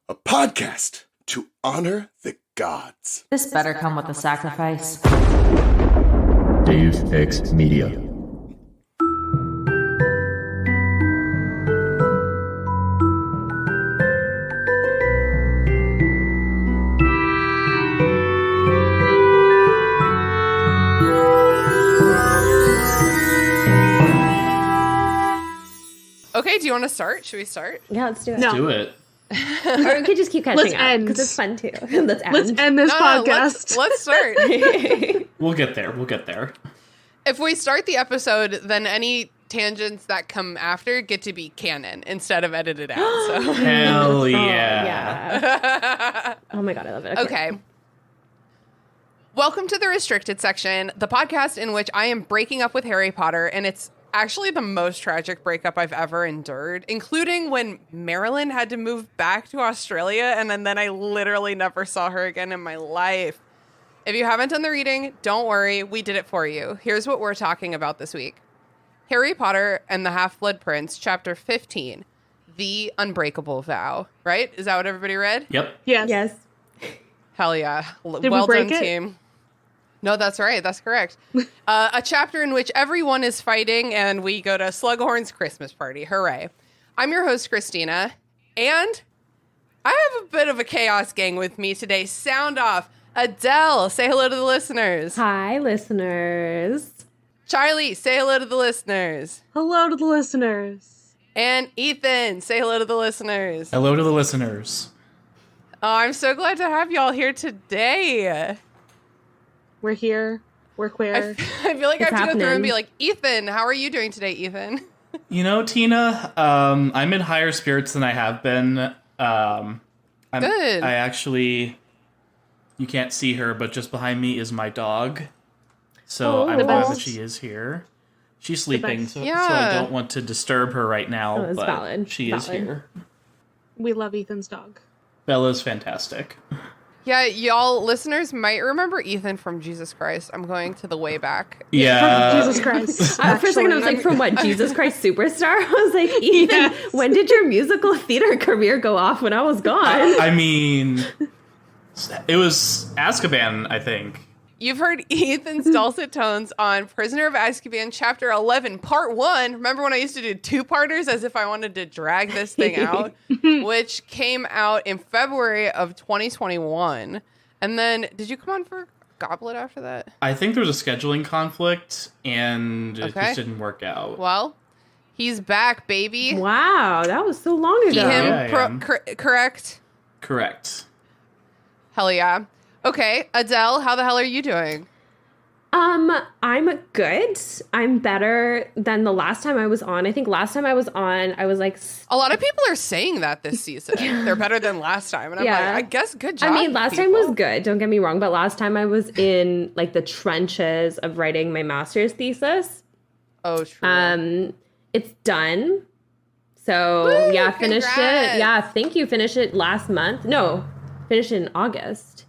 a podcast to honor the gods. This better come with a sacrifice. Dave X Media. Okay, do you want to start? Should we start? Yeah, let's do it. No. Do it. Or we could just keep catching up because end. it's fun too. Let's end. Let's end this podcast. Let's start. We'll get there. If we start the episode, then any tangents that come after get to be canon instead of edited out. So. Hell yeah. Yeah. Oh my god, I love it. Okay. Welcome to the restricted section, the podcast in which I am breaking up with Harry Potter, and it's actually the most tragic breakup I've ever endured, including when Marilyn had to move back to Australia, and then I literally never saw her again in my life. If you haven't done the reading, don't worry, we did it for you. Here's what we're talking about this week. Harry Potter and the Half-Blood Prince, Chapter 15, The Unbreakable Vow. Right? Is that what everybody read? Yep. Yes. Hell yeah. Did Well we break done, it? team. No, that's right. That's correct. A chapter in which everyone is fighting and we go to Slughorn's Christmas party. Hooray. I'm your host, Christina, and I have a bit of a chaos gang with me today. Sound off. Adele, say hello to the listeners. Hi, listeners. Charlie, say hello to the listeners. Hello to the listeners. And Ethan, say hello to the listeners. Hello to the listeners. Oh, I'm so glad to have y'all here today. We're here. We're queer. I feel like I It's have to go through and be happening. like, Ethan, how are you doing today, Ethan? You know, Tina, I'm in higher spirits than I have been. Good. I actually, you can't see her, but just behind me is my dog. So I'm the glad best. that she is here. She's sleeping, best. so Yeah. I don't want to disturb her right now, Oh, that's but valid. she is Valid. here. We love Ethan's dog. Bella's fantastic. Yeah, y'all listeners might remember Ethan from Jesus Christ. I'm going to the way back. Yeah. Jesus Christ. For a second, I was like, from what, Jesus Christ Superstar? I was like, Ethan, Yes. when did your musical theater career go off when I was gone? I mean, it was Azkaban, I think. You've heard Ethan's dulcet tones on Prisoner of Azkaban, Chapter 11, Part 1. Remember when I used to do two-parters as if I wanted to drag this thing out? Which came out in February of 2021. And then, did you come on for Goblet after that? I think there was a scheduling conflict, and it Okay. just didn't work out. Well, he's back, baby. Wow, that was so long He, ago. him, Yeah, I am. correct? Correct. Hell yeah. Okay, Adele, how the hell are you doing? I'm good. I'm better than the last time I was on. I think last time I was on, I was like, A lot of people are saying that this season. They're better than last time. And I'm Yeah. like, I guess good job. I mean, last time people. was good. Don't get me wrong. But last time I was in like the trenches of writing my master's thesis. Oh, true. It's done. So Woo, yeah, finished congrats. it. Yeah, thank you. Finished it last month. No, finished it in August.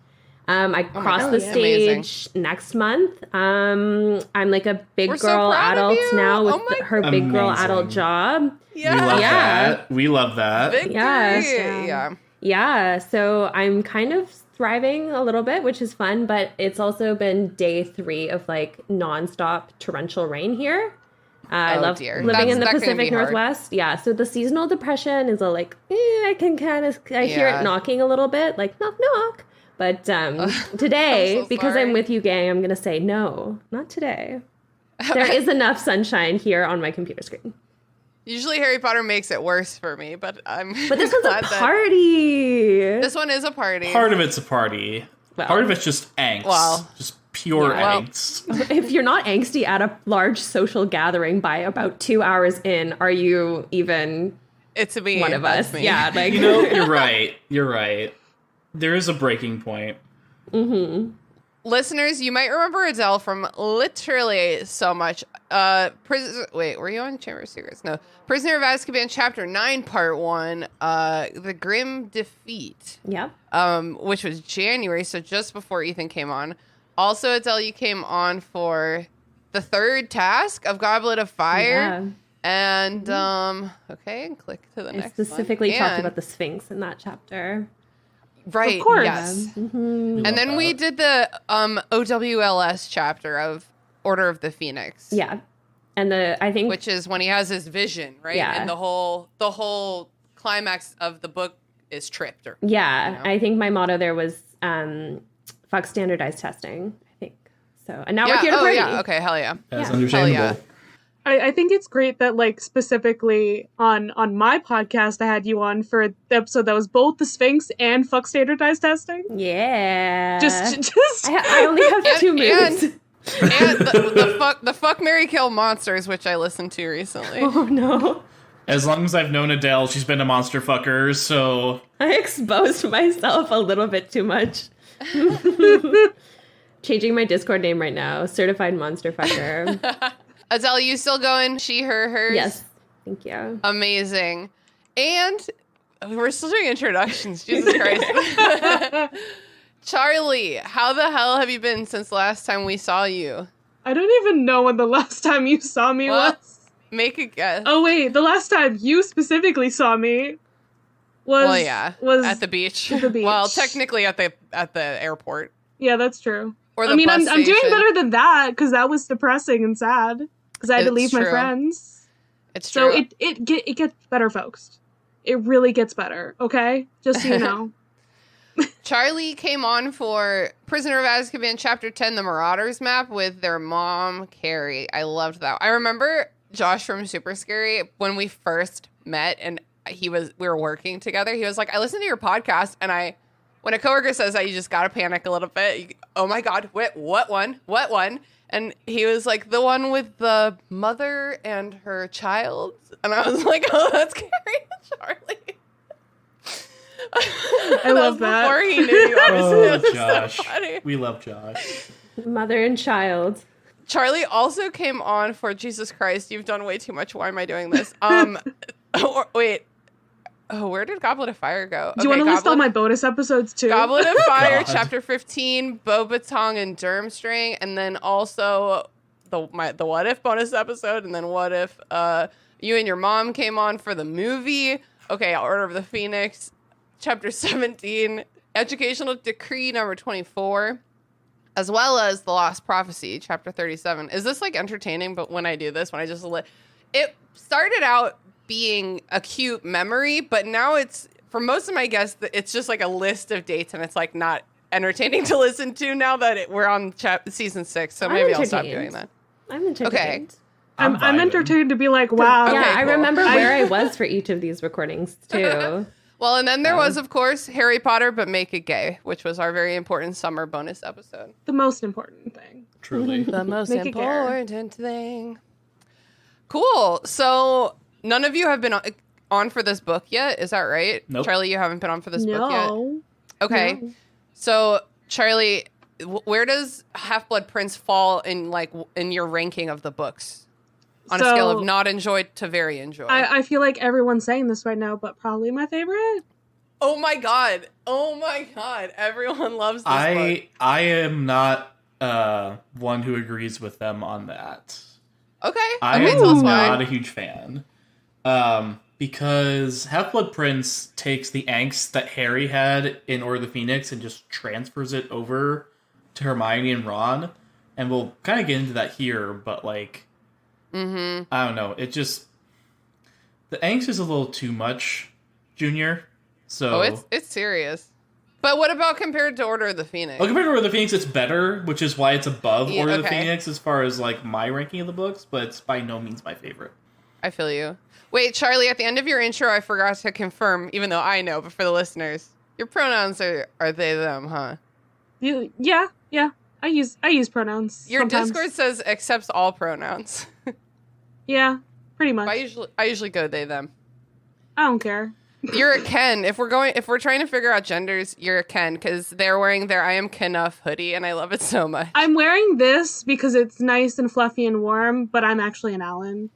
I crossed God, the yeah. stage next month. I'm like a big We're so girl proud of adult you. now with Oh my her big girl Amazing. adult job. yeah. We love Yeah. that. We love that. Victory. Yes. Yeah. Yeah, so I'm kind of thriving a little bit, which is fun, but it's also been day 3 of like nonstop torrential rain here. I Oh, love dear. living in the That can Pacific be hard. Northwest. Yeah, so the seasonal depression is a like, I can kind of, I hear Yeah. it knocking a little bit, like knock, knock. But today, I'm so because sorry. I'm with you, gang, I'm going to say no, not today. There is enough sunshine here on my computer screen. Usually Harry Potter makes it worse for me, but I'm But this one's glad a that party. this one is a party. Part of it's a party. Well. Part of it's just angst. Well. Just pure Yeah. Well. angst. If you're not angsty at a large social gathering by about 2 hours in, are you even It's me. one of That's us? me. Yeah, like You know, you're right. You're right. There is a breaking point. Listeners, you might remember Adele from literally so much. Wait, were you on Chamber of Secrets? No. Prisoner of Azkaban, Chapter 9, Part 1, The Grim Defeat, Yep. which was January, so just before Ethan came on. Also, Adele, you came on for the third task of Goblet of Fire. And okay, click to the I next specifically one. talked And- about the Sphinx in that chapter. right. Of course. Yes. Mhm. And then we did the OWLS chapter of Order of the Phoenix. Yeah. And I think Which is when he has his vision, right? Yeah. And the whole climax of the book is tripped. Or, yeah, you know? I think my motto there was fuck standardized testing, I think. So, and now we're here to party. yeah. Okay, hell yeah. That's Yeah. understandable. Hell yeah. I think it's great that like specifically on my podcast I had you on for the episode that was both the Sphinx and fuck standardized testing. Yeah. Just I only have two moves. And the fuck Mary Kill Monsters, which I listened to recently. Oh no. As long as I've known Adele, she's been a monster fucker, so... I exposed myself a little bit too much. Changing my Discord name right now. Certified monster fucker. Adele, you still going? She, her, hers? Yes. Thank you. Amazing. And we're still doing introductions. Jesus Christ. Charlie, how the hell have you been since the last time we saw you? I don't even know when the last time you saw me Well, was. Make a guess. Oh wait, the last time you specifically saw me was was at the beach. at the beach. Well, technically at the airport. Yeah, that's true. Or the I mean, bus I'm doing station. better than that because that was depressing and sad because I had to It's leave my true. friends. It's So true. it gets better, folks. It really gets better. Okay, just so you know. Charlie came on for Prisoner of Azkaban Chapter 10, the Marauders map with their mom, Carrie. I loved that. I remember Josh from Super Scary when we first met and we were working together. He was like, I listened to your podcast and when a coworker says that, you just got to panic a little bit. Oh my God, what one? What one? And he was like, the one with the mother and her child. And I was like, oh, that's Carrie and Charlie. I love that. Before he knew you, obviously. Oh, It was Josh. so funny. We love Josh. Mother and child. Charlie also came on for Jesus Christ. You've done way too much. Why am I doing this? Wait. Oh, where did Goblet of Fire go? Do you want to list all my bonus episodes too? Goblet of Fire, God. Chapter 15, Bobatong and Durmstrang, and then also the What If bonus episode, and then What If you and your mom came on for the movie. Okay, Order of the Phoenix, Chapter 17, Educational Decree number 24, as well as The Lost Prophecy, Chapter 37. Is this like entertaining? But when I do this, when I just it started out being a cute memory, but now it's, for most of my guests, it's just like a list of dates, and it's like not entertaining to listen to now that we're on season 6. So I'm maybe I'll stop entertained. doing that. I'm entertained. I'm vibing. entertained to be like, wow. Yeah, Okay, I cool. remember where I was for each of these recordings too. Well, and then there was, of course, Harry Potter, but Make It Gay, which was our very important summer bonus episode. The most important thing. Truly. The most Make it gay. important thing. Cool. So none of you have been on for this book yet. Is that right? Nope. Charlie, you haven't been on for this book yet? No. Okay. No. So, Charlie, where does Half-Blood Prince fall in your ranking of the books? On a scale of not enjoyed to very enjoyed. I feel like everyone's saying this right now, but probably my favorite. Oh my god. Oh my god. Everyone loves this book. I am not one who agrees with them on that. Okay. I Okay, am tell us not why. a huge fan. Because Half-Blood Prince takes the angst that Harry had in Order of the Phoenix and just transfers it over to Hermione and Ron. And we'll kind of get into that here, but like, I don't know. It just, the angst is a little too much, Junior. So, it's serious. But what about compared to Order of the Phoenix? well, compared to Order of the Phoenix, it's better, which is why it's above Yeah, Order of the okay. Phoenix as far as like my ranking of the books, but it's by no means my favorite. I feel you. Wait, Charlie, at the end of your intro, I forgot to confirm, even though I know, but for the listeners, your pronouns are they, them, huh? Yeah. I use pronouns. Your sometimes. Discord says accepts all pronouns. Yeah, pretty much. I usually go they, them. I don't care. You're a Ken. If we're trying to figure out genders, you're a Ken because they're wearing their I am Kenough hoodie, and I love it so much. I'm wearing this because it's nice and fluffy and warm, but I'm actually an Alan.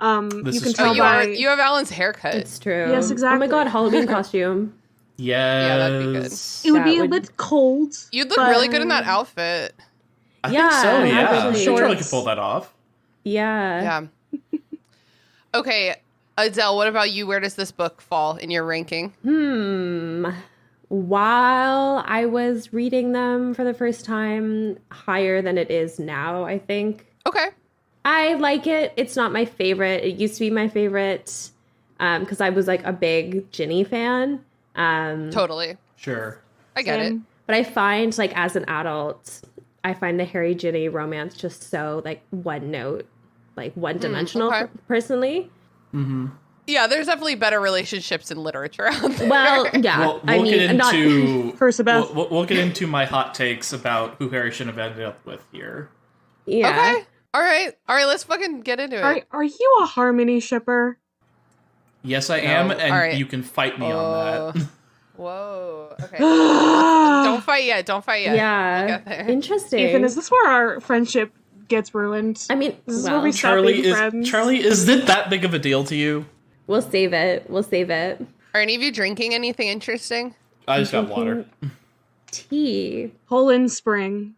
This You is can true. tell Oh, by you have Alan's haircut. It's true. Yes, Oh exactly. my god, Halloween costume. Yes. that'd be good. it would That be a would- bit cold. You'd look but- really good in that outfit. I Yeah, think so, yeah. actually. I'm sure Charlie Shorts. could pull that off. Yeah. Yeah. Okay, Adele, what about you? Where does this book fall in your ranking? While I was reading them for the first time, higher than it is now, I think. Okay. I like it. It's not my favorite. It used to be my favorite because I was like a big Ginny fan. Totally. Sure. I get it. But I find like as an adult, I find the Harry Ginny romance just so like one note, like one dimensional personally. Mm-hmm. Yeah, there's definitely better relationships in literature out there. Well, yeah. Well, we'll get into we'll get into my hot takes about who Harry should have ended up with here. Yeah. Okay. All right. Let's fucking get into it. Are you a Harmony shipper? Yes, I am, and right. you can fight me on that. Whoa. Okay. Don't fight yet. Yeah. We'll get there. Interesting. Ethan, is this where our friendship gets ruined? I mean, this is where we stop being friends. Charlie, is it that big of a deal to you? We'll save it. Are any of you drinking anything interesting? I just got water. Tea. Poland Spring.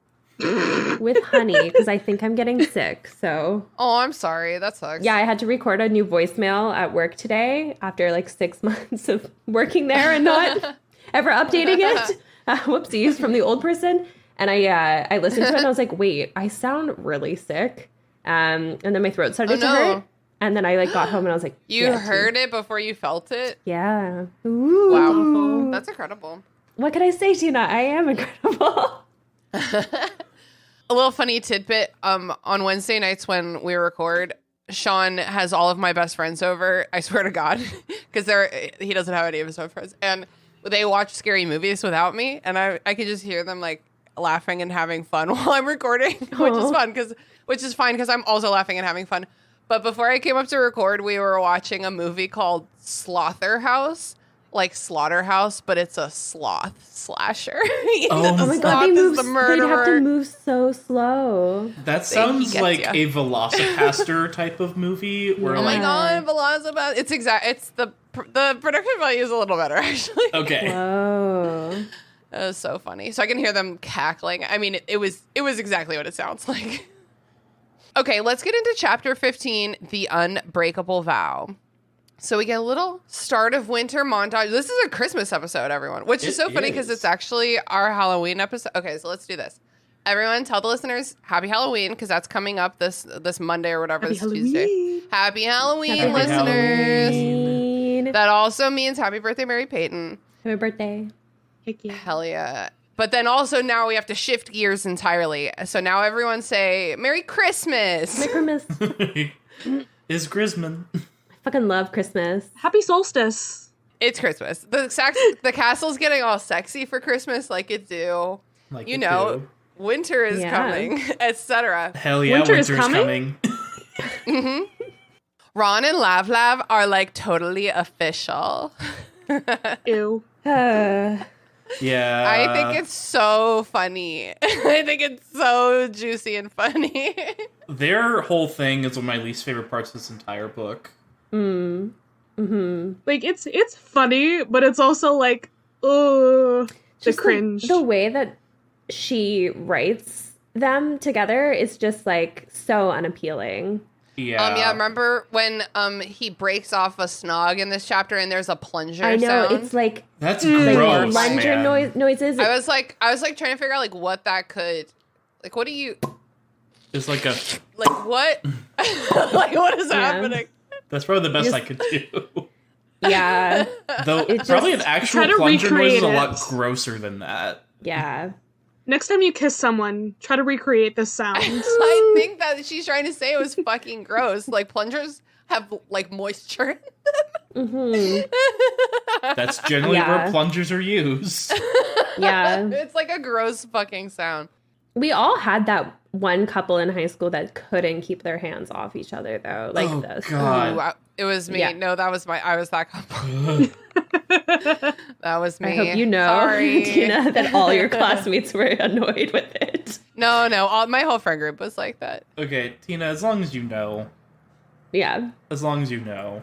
With honey, because I think I'm getting sick, so... Oh, I'm sorry. That sucks. Yeah, I had to record a new voicemail at work today after like 6 months of working there and not ever updating it. Whoopsies from the old person. And I listened to it and I was like, wait, I sound really sick. And then my throat started to hurt. And then I like got home and I was like, You heard it before you felt it? Yeah. Ooh. Wow. That's incredible. What can I say, Tina? I am incredible. A little funny tidbit. On Wednesday nights when we record, Sean has all of my best friends over. I swear to God, because he doesn't have any of his own friends, and they watch scary movies without me, and I could just hear them like laughing and having fun while I'm recording, which is fine because I'm also laughing and having fun. But before I came up to record, we were watching a movie called Slaughterhouse. Like Slaughterhouse, but it's a sloth slasher. Oh my God, they'd have to move so slow. That sounds like a Velocipaster type of movie. Where my God, Velocipaster! It's the production value is a little better actually. Okay. Whoa. It was so funny. So I can hear them cackling. I mean, it was exactly what it sounds like. Okay, let's get into chapter 15, The Unbreakable Vow. So we get a little start of winter montage. This is a Christmas episode, everyone, which is so funny because it's actually our Halloween episode. Okay, so let's do this. Everyone, tell the listeners Happy Halloween because that's coming up this Monday or whatever. This Tuesday. Happy Halloween, listeners. Halloween. That also means happy birthday, Mary Peyton. Happy birthday. Hell yeah. But then also now we have to shift gears entirely. So now everyone say Merry Christmas. Merry Christmas. Is Grisman. Fucking love Christmas. Happy solstice. It's Christmas. The castle's getting all sexy for Christmas like it do. Like you know, winter is coming, etc. Hell yeah, winter's coming. Mm-hmm. Ron and Lav are like totally official. Ew. Yeah. I think it's so funny. I think it's so juicy and funny. Their whole thing is one of my least favorite parts of this entire book. Mm-hmm. Like it's funny, but it's also like, the cringe. The way that she writes them together is just like so unappealing. Yeah. Remember when he breaks off a snog in this chapter and there's a plunger I know, sound? it's like that's gross, plunger noises. I was like trying to figure out like what that could, like what do you? It's like a like what? Like what is happening? That's probably the best I could do. Yeah. Though probably an actual plunger noise is a lot grosser than that. Yeah. Next time you kiss someone, try to recreate this sound. I think that she's trying to say it was fucking gross. Like plungers have like moisture in them. Mm-hmm. That's generally where plungers are used. Yeah. It's like a gross fucking sound. We all had that one couple in high school that couldn't keep their hands off each other, though. Like this. God. Ooh, it was me. Yeah. No, I was that couple. That was me. I hope you know, Sorry. Tina, that all your classmates were annoyed with it. No, my whole friend group was like that. Okay, Tina, as long as you know. Yeah. As long as you know.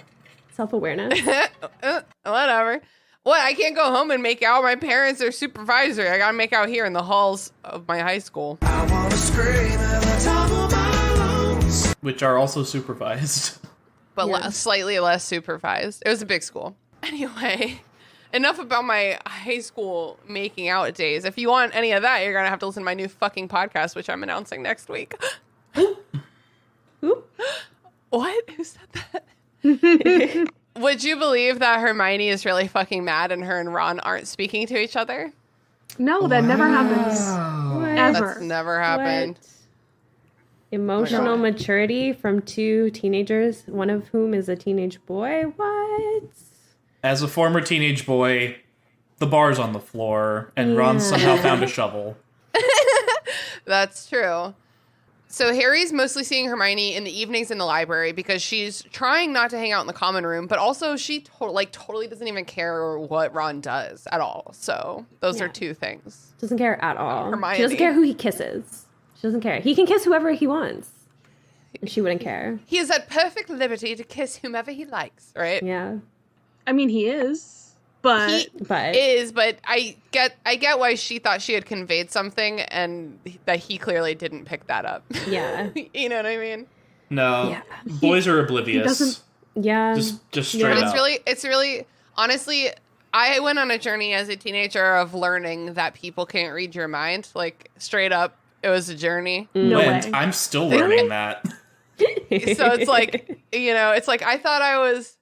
Self-awareness. Whatever. What? I can't go home and make out. My parents are supervisory. I gotta make out here in the halls of my high school. I wanna scream at the top of my lungs. Which are also supervised. but Yeah. slightly less supervised. It was a big school. Anyway, enough about my high school making out days. If you want any of that, you're going to have to listen to my new fucking podcast, which I'm announcing next week. Oop. What? Who said that? Would you believe that Hermione is really fucking mad and her and Ron aren't speaking to each other? No, that never happens. What? Ever. That's never happened. What? Emotional maturity from two teenagers, one of whom is a teenage boy. What? As a former teenage boy, the bar's on the floor, and Ron somehow found a shovel. That's true. So Harry's mostly seeing Hermione in the evenings in the library because she's trying not to hang out in the common room, but also she totally doesn't even care what Ron does at all. So those are two things. Doesn't care at all. Hermione. She doesn't care who he kisses. She doesn't care. He can kiss whoever he wants. And she wouldn't care. He is at perfect liberty to kiss whomever he likes, right? Yeah. I mean, he is, but But I get why she thought she had conveyed something and that he clearly didn't pick that up. Yeah. You know what I mean? No, Yeah. boys are oblivious. doesn't- Yeah. Just straight But up. it's really honestly, I went on a journey as a teenager of learning that people can't read your mind. Like straight up, it was a journey. no And way. I'm still learning that. So it's like, it's like I thought I was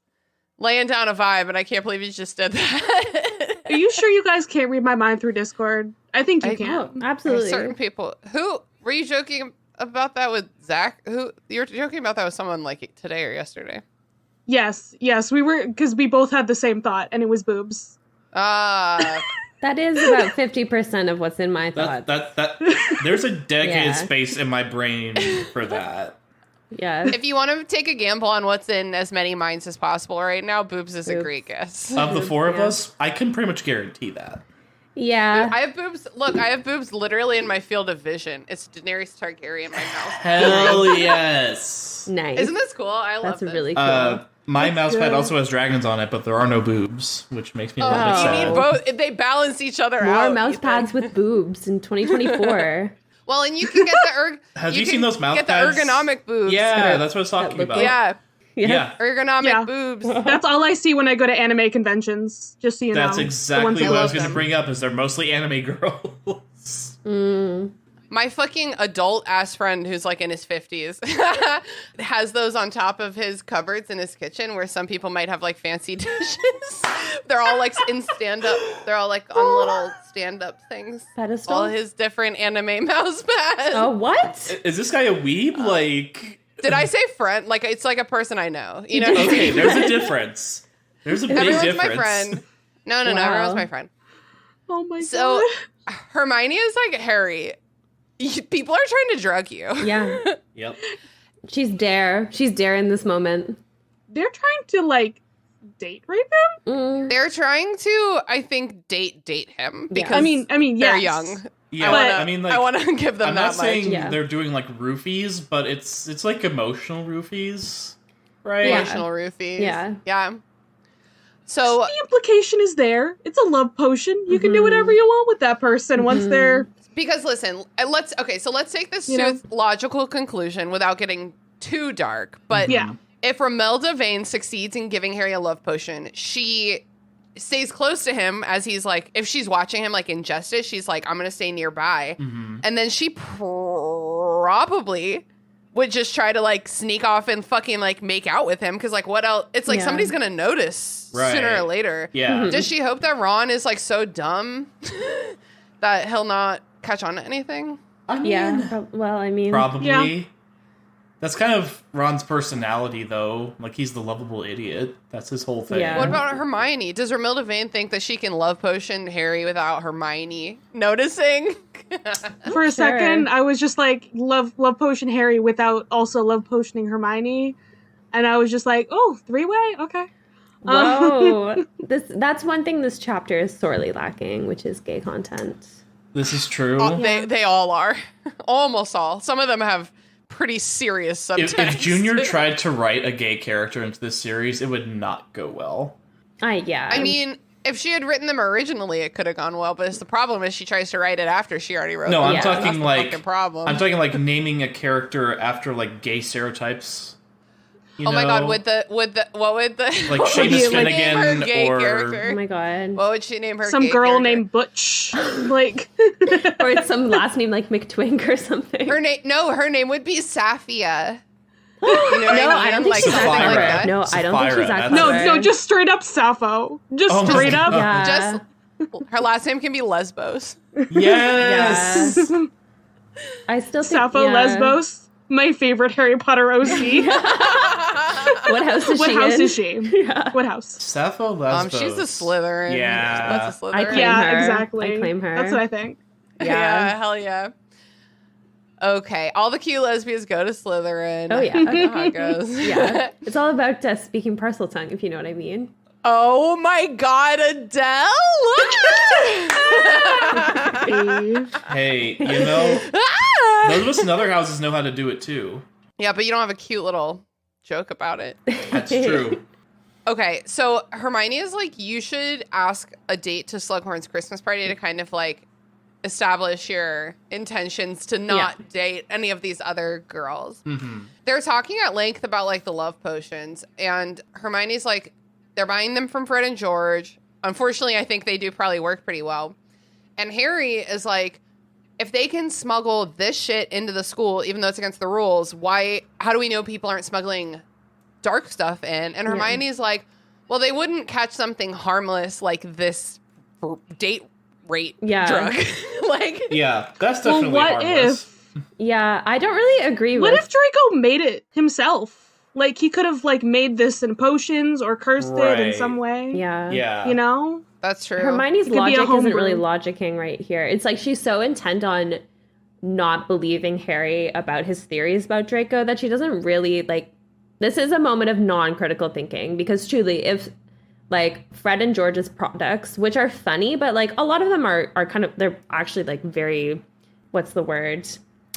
laying down a vibe, and I can't believe you just did that. Are you sure you guys can't read my mind through Discord? I think you I- can. Oh, There's absolutely. certain people who were you joking about that with Zach? Who you were joking about that with someone like today or yesterday? Yes, we were, because we both had the same thought, and it was boobs. Ah, That is about 50% of what's in my thoughts. That there's a dedicated Yeah. space in my brain for that. Yeah. if you want to take a gamble on what's in as many minds as possible right now, boobs is a Boobs. great guess. Of the four of Yeah. us, I can pretty much guarantee that. Yeah. I have boobs. Look, I have boobs literally in my field of vision. It's Daenerys Targaryen, my mouse. Hell yes. Nice. Isn't this cool? I love That's this. really cool. My mouse pad good. also has dragons on it, but there are no boobs, which makes me a little bit Oh. You sad. need both. They balance each other More out. mouse Ethan. pads with boobs in 2024. Well, and you can get the Have you can seen those mouse get pads? the ergonomic boobs. Yeah, that's what I was talking look about. like- Yeah, Yeah. ergonomic Yeah. boobs. That's all I see when I go to anime conventions, just so you know. That's The exactly ones what I was love going to them. bring up. Is they're mostly anime girls. My fucking adult ass friend who's like in his 50s has those on top of his cupboards in his kitchen where some people might have like fancy dishes. They're all like in stand up. They're all like on little stand up things. Pedestal? All his different anime mouse pads. Oh, what? Is this guy a weeb? Like, Did I say friend? Like it's like a person I know. You know? okay, there's a difference. There's a big Everyone's difference. my friend. No, Wow. everyone's my friend. Oh my So god. Hermione is like, Harry, people are trying to drug you. Yeah. Yep. She's dare. She's dare in this moment. They're trying to, like, date rape him? Mm. They're trying to, I think, date him because I mean, they're yes. young. Yeah, But- I mean, like, I want to give them I'm that not much. saying Yeah. they're doing like roofies, but it's like emotional roofies, right? Yeah. Emotional roofies. Yeah. Yeah. So The implication is there. It's a love potion. You can do whatever you want with that person once they're... because listen, let's take this You to know? its logical conclusion without getting too dark. But Yeah. if Romelda Vane succeeds in giving Harry a love potion, she stays close to him as he's like, if she's watching him like ingest it, she's like, I'm gonna stay nearby. And then she probably would just try to like sneak off and fucking like make out with him because like what else? It's like Yeah. somebody's gonna notice Right. sooner or later. Yeah. Does she hope that Ron is like so dumb that he'll not catch on to anything? I mean, Yeah. Well, I mean, probably. Yeah. That's kind of Ron's personality, though. Like, he's the lovable idiot. That's his whole thing. Yeah. What about Hermione? Does Romilda Vane think that she can love potion Harry without Hermione noticing? For a Sure. second, I was just like, love potion Harry without also love potioning Hermione. And I was just like, oh, three-way? Okay. whoa. That's one thing this chapter is sorely lacking, which is gay content. This is true. They all are. Almost all. Some of them have pretty serious subtext. If Junior tried to write a gay character into this series, it would not go well. Yeah. I mean, if she had written them originally, it could have gone well. But the problem is she tries to write it after she already wrote No, them. I'm Yeah. talking That's the like fucking problem. I'm talking like naming a character after like gay stereotypes. You Oh my god, know? what would the Like what would Seamus you name her Finnegan gay or- character? Oh my god. What would she name her? Some gay girl character? named Butch. Like, Or it's some last name like McTwink or something. Her name would be Safia. You know what No, I don't think Like she's something that Sapphira. like clever. that. No, I don't think Sapphira, she's that that's- no, clever. no, just straight up Sappho. Just Oh my straight up. God. Yeah. Just her last name can be Lesbos. Yes. Yeah. I still think Sappho Lesbos. My favorite Harry Potter OC. What house is What she house in? is she? Yeah. What house? Sappho Lesbos. She's a Slytherin. Yeah. That's a Slytherin. I claim Yeah, her. exactly. I claim her. That's what I think. Yeah, hell yeah. Okay, all the cute lesbians go to Slytherin. Oh, yeah. I know how it goes. Yeah. It's all about speaking parcel tongue, if you know what I mean. Oh my god, Adele! Hey, you know, those of us in other houses know how to do it too. Yeah, but you don't have a cute little joke about it. That's true. Okay, so Hermione is like, you should ask a date to Slughorn's Christmas party to kind of like establish your intentions to not date any of these other girls. Mm-hmm. They're talking at length about like the love potions, and Hermione's like, they're buying them from Fred and George. Unfortunately, I think they do probably work pretty well. And Harry is like, if they can smuggle this shit into the school, even though it's against the rules, how do we know people aren't smuggling dark stuff in? And Hermione's like, well, they wouldn't catch something harmless like this date rate drug. Like, Yeah, that's definitely what harmless. Yeah, I don't really agree What with... if Draco made it himself? Like, he could have, like, made this in potions or cursed it in Right. some way. Yeah. Yeah. You know? that's true. Hermione's It could be a logic isn't homebrew. really logicking right here. It's like she's so intent on not believing Harry about his theories about Draco that she doesn't really, like... This is a moment of non-critical thinking, because truly, if, like, Fred and George's products, which are funny, but, like, a lot of them are kind of... They're actually, like, very... What's the word?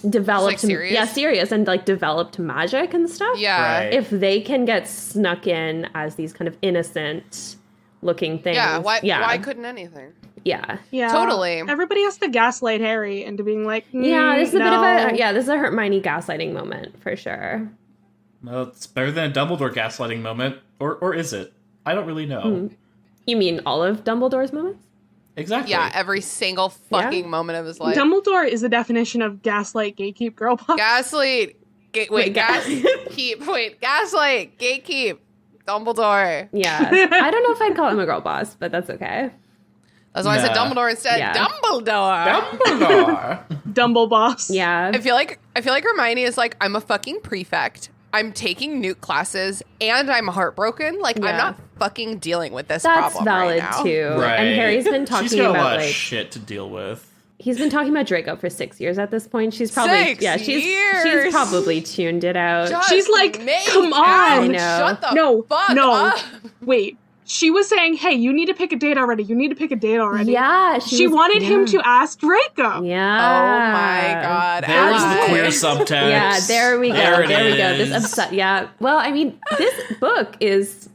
Developed... serious? Yeah, serious, and, like, developed magic and stuff. Yeah. Right. If they can get snuck in as these kind of innocent looking things. Yeah, why couldn't anything? Yeah. Yeah. Totally. Everybody has to gaslight Harry into being like, Yeah, this is a bit of no. this is a Hermione gaslighting moment for sure. Well, it's better than a Dumbledore gaslighting moment, or is it? I don't really know. You mean all of Dumbledore's moments? Exactly. Yeah, every single fucking moment of his life. Dumbledore is the definition of gaslight, gatekeep, girl boss. Gaslight. Gaslight. Gatekeep. Dumbledore. Yeah. I don't know if I'd call him a girl boss, but that's okay. That's why I said Nah. Dumbledore instead. Yeah. Dumbledore. Dumbledore. Dumble boss. Yeah. I feel like Hermione is like, I'm a fucking prefect. I'm taking Newt classes and I'm heartbroken. Like, I'm Yeah. not fucking dealing with this That's problem valid right now. too. Right. And Harry's been She's talking got a about lot of like shit to deal with. he's been talking about Draco for 6 years at this point. She's probably 6 she's years. probably tuned it out. Just She's like, make come on. out. I know. Shut the No, fuck no. up. Wait. She was saying, hey, you need to pick a date already. You need to pick a date already. Yeah, She wanted him to ask Draco. Yeah. Oh my god. There's Ally. the queer subtext. Yeah, there we go. There it There we go. is. This upset. Yeah. Well, I mean, this book is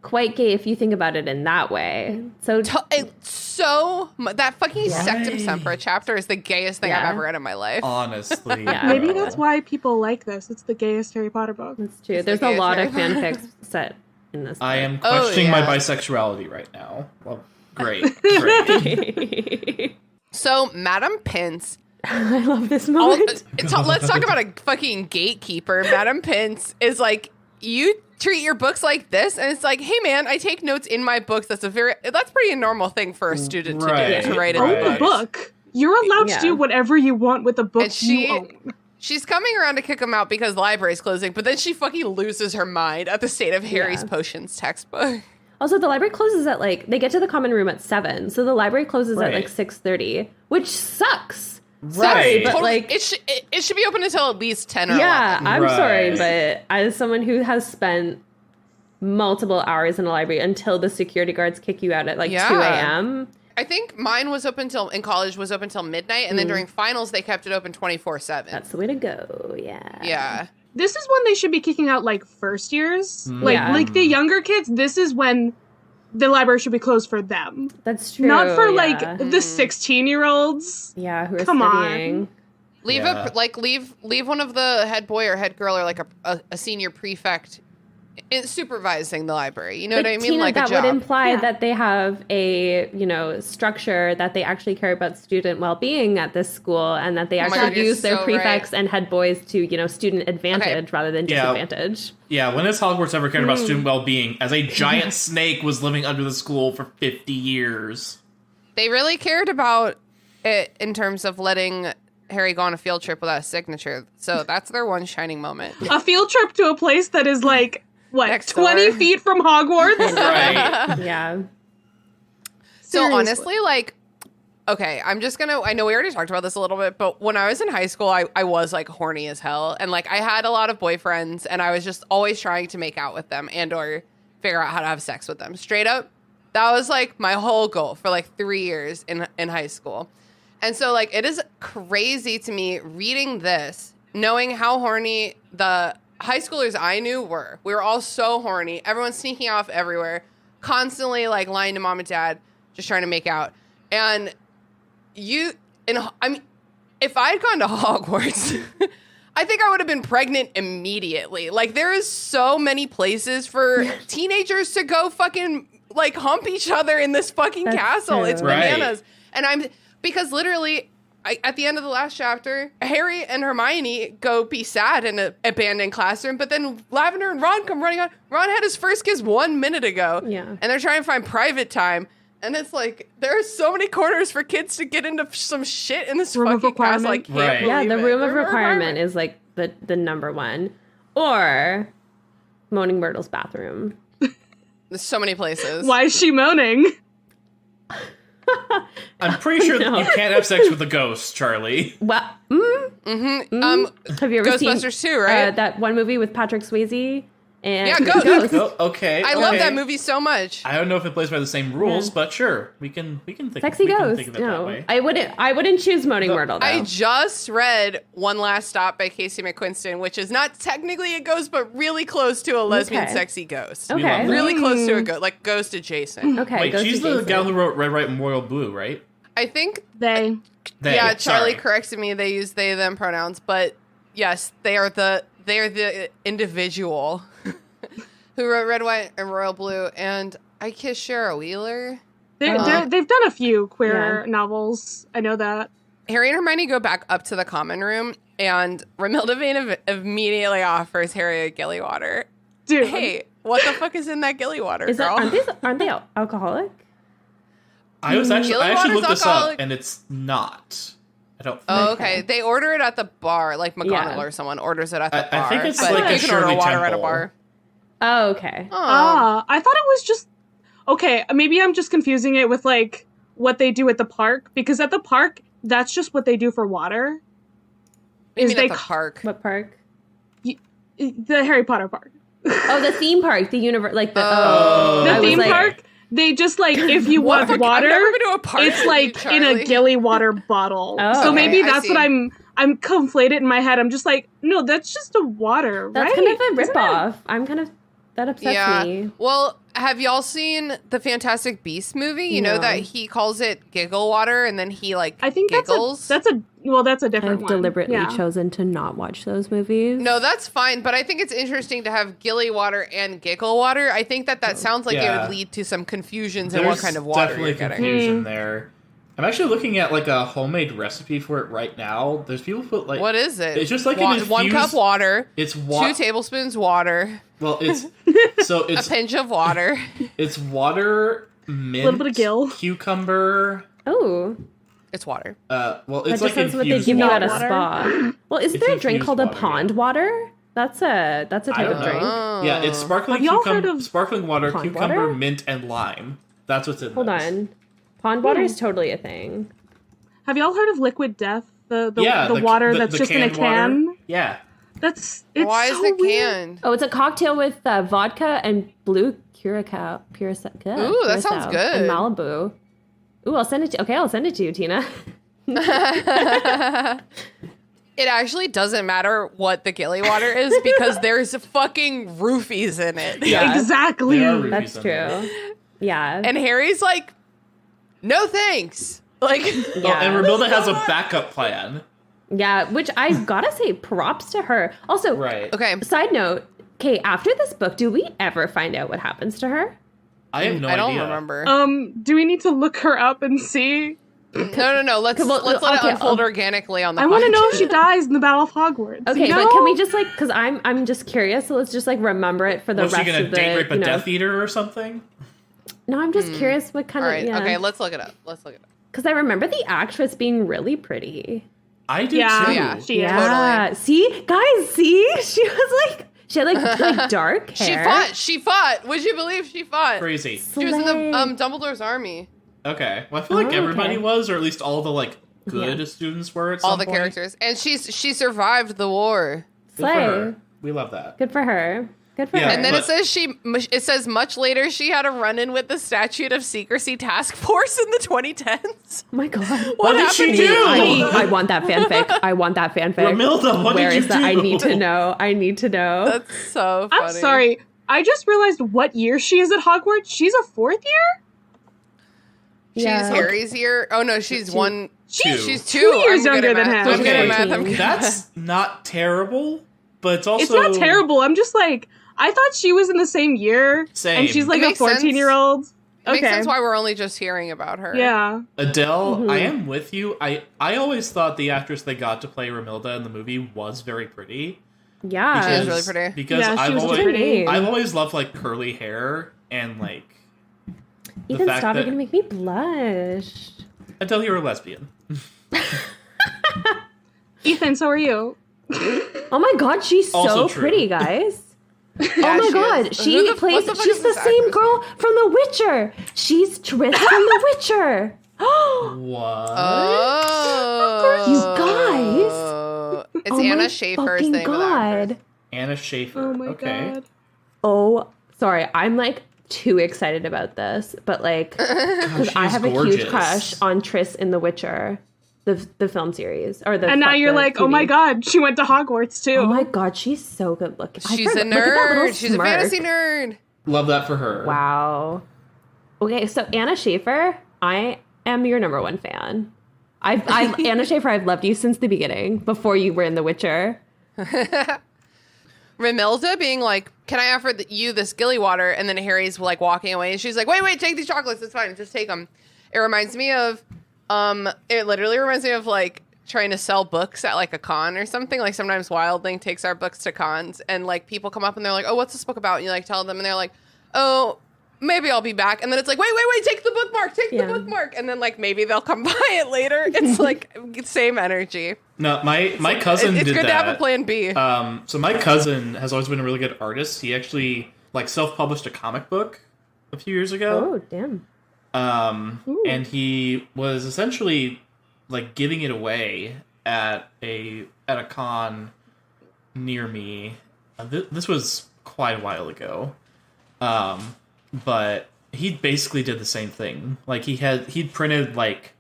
quite gay if you think about it in that way. So That fucking Sectum Sempra chapter is the gayest thing I've Yeah. ever read in my life. Honestly. Yeah. Maybe that's why people like this. It's the gayest Harry Potter book. that's true. It's There's the a lot gayest of fanfics set in this. I am Oh, questioning my yeah. bisexuality right now. Well, great. Great. So, Madam Pince. I love this Oh, moment. let's talk about a fucking gatekeeper. Madam Pince is like, you treat your books like this, and it's like, hey man, I take notes in my books. That's pretty normal thing for a student Right, to do, to write in Own a right. the book. book. You're allowed Yeah. to do whatever you want with the book And she- you own. She's coming around to kick him out because the library's closing, but then she fucking loses her mind at the state of Harry's Yeah. potions textbook. Also, the library closes at they get to the common room at 7, so the library closes at Right. 6:30, which sucks. Right. but, Totally- like- it should be open until at least 10 or Yeah, 11. I'm Right. sorry, but as someone who has spent multiple hours in a library until the security guards kick you out at 2 a.m. I think mine was open in college was open till midnight, and then during finals they kept it open 24/7. That's the way to go. Yeah. Yeah. This is when they should be kicking out first years. Yeah. Like the younger kids, this is when the library should be closed for them. That's true. Not for yeah. the 16-year-olds. Yeah, who are Come on. studying. Leave Yeah. leave one of the head boy or head girl or like a senior prefect supervising the library. You know But what I mean? Tina, Like that a job. would imply Yeah. that they have a, structure, that they actually care about student well-being at this school, and that they Oh my actually God, you're use their so prefects and head boys to, student advantage rather than Yeah. disadvantage. Yeah, when has Hogwarts ever cared about student well-being as a giant snake was living under the school for 50 years? They really cared about it in terms of letting Harry go on a field trip without a signature. So that's their one shining moment. A field trip to a place that is like, what, Next 20 door. feet from Hogwarts? Right. Yeah. So Seriously. honestly, like, okay, I know we already talked about this a little bit, but when I was in high school, I was like horny as hell. And like I had a lot of boyfriends and I was just always trying to make out with them and or figure out how to have sex with them. Straight up, that was like my whole goal for like 3 years in high school. And so like it is crazy to me reading this, knowing how horny the high schoolers I knew were. We were all so horny. Everyone's sneaking off everywhere, constantly like lying to mom and dad, just trying to make out. And if I'd gone to Hogwarts, I think I would have been pregnant immediately. Like there is so many places for teenagers to go fucking like hump each other in this fucking That's castle. true. It's Right. bananas. And because literally at the end of the last chapter, Harry and Hermione go be sad in an abandoned classroom, but then Lavender and Ron come running on. Ron had his first kiss 1 minute ago. Yeah. And they're trying to find private time. And it's like, there are so many corners for kids to get into some shit in this Room of fucking castle. I requirement. can't Right. Yeah, believe the it. room of requirement is like the number one. Or Moaning Myrtle's bathroom. There's so many places. Why is she moaning? I'm pretty sure that you can't have sex with a ghost, Charlie. Well, have you ever seen Ghostbusters 2, right? that one movie with Patrick Swayze and Yeah, Ghost. Oh, okay. I love okay. that movie so much. I don't know if it plays by the same rules, but sure, we can think. Sexy we can Ghost. think of it that No, way. I wouldn't choose Moaning Myrtle though. I just read One Last Stop by Casey McQuiston, which is not technically a ghost, but really close to a lesbian Okay. sexy ghost. We love Okay. that. Really close to a ghost, like ghost adjacent. Okay, Wait, Ghost she's the adjacent. gal who wrote Red, White, and Royal Blue, right? I think, They. yeah, Charlie sorry. corrected me. They use they them pronouns, but yes, they are the individual who wrote Red, White, and Royal Blue. And I kissed Cheryl Wheeler. They've done a few queer novels. I know that. Harry and Hermione go back up to the common room, and Romilda Vane immediately offers Harry a gilly water. Dude. Hey, what the fuck is in that gilly water, Is that girl? aren't they alcoholic? I actually Gilly water's looked this up, alcoholic. and it's not. I don't. Oh, Okay. okay. They order it at the bar, like McGonagall Yeah. or someone orders it at the I bar. think it's but like a you can order Shirley water at a Temple. bar. Oh, okay. Oh. I thought it was just okay. Maybe I'm just confusing it with like what they do at the park, because at the park that's just what they do for water. You Is mean they at the park? What park? the Harry Potter park, Oh, the theme park, the universe, like the the I was theme like- park. They just like if you What want the- water, I've never been to a park it's with like you, in a Charlie. gilly water bottle. Oh, so okay, maybe I that's see. what I'm conflated in my head. I'm just like, no, that's just a water, That's right? kind of a Isn't it? ripoff. I'm kind of that upsets Yeah. me. Well, have y'all seen the Fantastic Beasts movie? You know No. that he calls it giggle water, and then he like I think giggles. that's a different I've one. deliberately Yeah. chosen to not watch those movies. No, that's fine, but I think it's interesting to have gilly water and giggle water. I think that sounds like it Yeah. would lead to some confusions in what There's kind of water definitely you're getting. confusion there. I'm actually looking at like a homemade recipe for it right now. There's people who put like What is it? It's just like Wa- an 1 cup infused- water, It's 2 tablespoons water, Well, it's so a it's pinch of water. it's water, mint, Little bit of gill. cucumber. Oh, It's water. Well, that it's just like sounds what they infused give you at a water. spa. Well, isn't It's there a drink infused called a water, pond yeah. water? That's a type I of don't know. drink. Yeah, it's sparkling Have y'all heard of sparkling water, pond cucumber, water? mint, and lime. That's what's in Hold this. on, pond water is totally a thing. Have y'all heard of liquid death? The Yeah, water the that's just in a canned water. can. Yeah. It's Why is so it weird. canned? Oh, it's a cocktail with vodka and blue curacao. Ooh, that sounds curacao good. And Malibu. Ooh, I'll send it to. Okay, I'll send it to you, Tina. It actually doesn't matter what the gilly water is because there's fucking roofies in it. Yeah. Exactly. There are roofies That's in true. there. Yeah. And Harry's like, no thanks. Like, Oh, and Romilda has a backup plan. Yeah, which I gotta say, props to her. Also, Right. okay. side note, Okay, after this book, do we ever find out what happens to her? I have no I don't idea. remember. Do we need to look her up and see? No. Let's let it unfold organically on the podcast. I want to know if she dies in the Battle of Hogwarts. Okay, you know? but can we just like, because I'm just curious, so let's just like remember it for the Was rest she gonna of the. date rape a you know- Death Eater or something? No, I'm just curious what kind All of. right. Yeah. Okay, let's look it up. Because I remember the actress being really pretty. I do Yeah. too. Yeah. She is. Yeah. See, guys, she was like, she had like dark hair. She fought. Would you believe she fought? Crazy. She was in the Dumbledore's army. Okay. Well, I feel like Oh, everybody okay. was, or at least all the like good Yeah. students were. At All some the point. characters, and she survived the war. Good for Slay. her. We love that. Good for her. Good for Yeah, her. And then But- it says much later she had a run-in with the Statute of Secrecy Task Force in the 2010s. Oh my god. What did she happened do? to you? I want that fanfic. I want that fanfic. Ramilda, what Where did you is that? do? I need to know. I need to know. That's so funny. I'm sorry. I just realized what year she is at Hogwarts. She's a 4th year? She's Yeah. Harry's year. Oh no, she's one. Two. She's 2 years I'm good younger at than math. him. I'm good at Okay. math. I'm good at math. That's not terrible, but it's also It's not terrible. I'm just like, I thought she was in the same year. Same. And she's like It a makes sense. 14-year-old. It makes sense why we're only just hearing about her. Yeah. Adele. I am with you. I always thought the actress they got to play Ramilda in the movie was very pretty. Yeah. She is really pretty. Because Yeah, she I've was always pretty. I've always loved like curly hair and like the Ethan, fact stop! You're that- gonna make me blush. Adele, you're a lesbian. Ethan, so are you. Oh my god, she's Also so true. pretty, guys. Oh Yeah, my she god, is. she Who the- plays. what the fuck She's is the this same actress? girl from The Witcher. She's Triss from The Witcher. What? Oh, You guys. It's Oh Anna my Schaefer. is fucking the name of the actress. god. Anna Schaefer. Oh my okay. god. Oh, sorry. I'm like too excited about this, but like, because I she's have a gorgeous. huge crush on Triss in The Witcher, the film series, or the. And now you're the like, oh my TV. god, she went to Hogwarts too. Oh my god, she's so good looking. I She's a forgot- look at that little nerd. She's a smirk. fantasy nerd. Love that for her. Wow. Okay, so Anna Schaefer, I am your number one fan. Anna Schaefer, I've loved you since the beginning, before you were in The Witcher. Ramilda being like, "Can I offer you this gilly water?" And then Harry's like walking away, and she's like, "Wait, take these chocolates. It's fine. Just take them." It reminds me of, it literally reminds me of like trying to sell books at like a con or something. Like sometimes Wildling takes our books to cons, and like people come up and they're like, "Oh, what's this book about?" And you like tell them, and they're like, "Oh, maybe I'll be back." And then it's like, wait, take the bookmark, Yeah. the bookmark. And then like maybe they'll come buy it later. It's like same energy. No, my cousin It's did good that. to have a plan B. So my cousin has always been a really good artist. He actually like self-published a comic book a few years ago. Oh, damn. And he was essentially like giving it away at a con near me. This was quite a while ago. But he basically did the same thing. Like he'd printed like,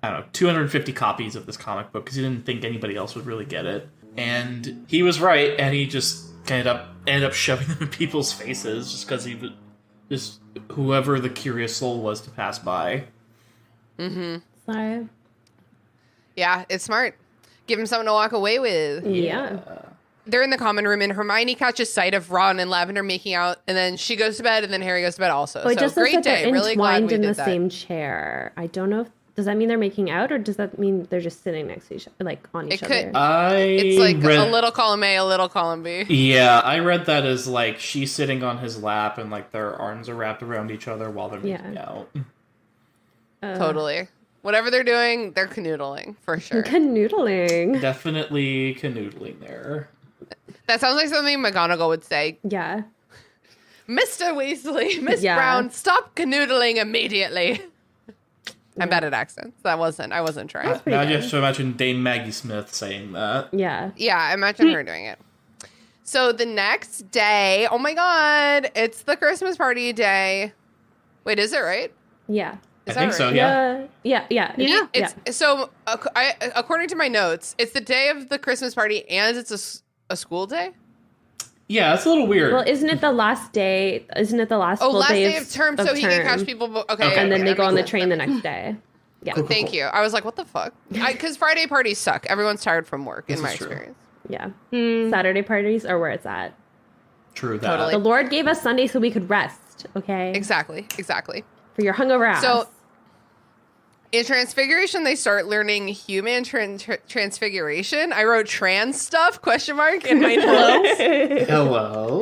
I don't know, 250 copies of this comic book because he didn't think anybody else would really get it. And he was right, and he just ended up shoving them in people's faces just because he was just whoever the curious soul was to pass by. Sorry. Yeah, it's smart. Give him something to walk away with. Yeah. They're in the common room, and Hermione catches sight of Ron and Lavender making out, and then she goes to bed, and then Harry goes to bed also. Oh, it So just says great that day. they're Really glad entwined we in the did that. same chair. I don't know. Does that mean they're making out, or does that mean they're just sitting next to each other, like on each It could- other? It's like a little column A, a little column B. Yeah, I read that as like she's sitting on his lap and like their arms are wrapped around each other while they're making out. Totally. Whatever they're doing, they're canoodling for sure. Canoodling. Definitely canoodling there. That sounds like something McGonagall would say. Yeah. Mr. Weasley, Miss Yeah. Brown, stop canoodling immediately. I'm bad at accents. I wasn't trying. That's pretty Now good. you have to imagine Dame Maggie Smith saying that. Yeah. Yeah, imagine her doing it. So the next day, oh my god, it's the Christmas party day. Wait, is it right? Yeah. I Is think that so, right? yeah. Yeah. It's so according to my notes, it's the day of the Christmas party and it's a school day. Yeah, it's a little weird. Well, isn't it the last day? Isn't it the last Oh, full last day of of term, so he can catch people. Okay, And then okay, they that go on the makes train sense. the next day. Yeah. Cool. Thank you. I was like, what the fuck? Because Friday parties suck. Everyone's tired from work, in This my is true. experience. Yeah. Saturday parties are where it's at. True that. Totally. The Lord gave us Sunday so we could rest, okay? Exactly. For your hungover ass. So in Transfiguration, they start learning human transfiguration. I wrote trans stuff, ? In my notes. Hello.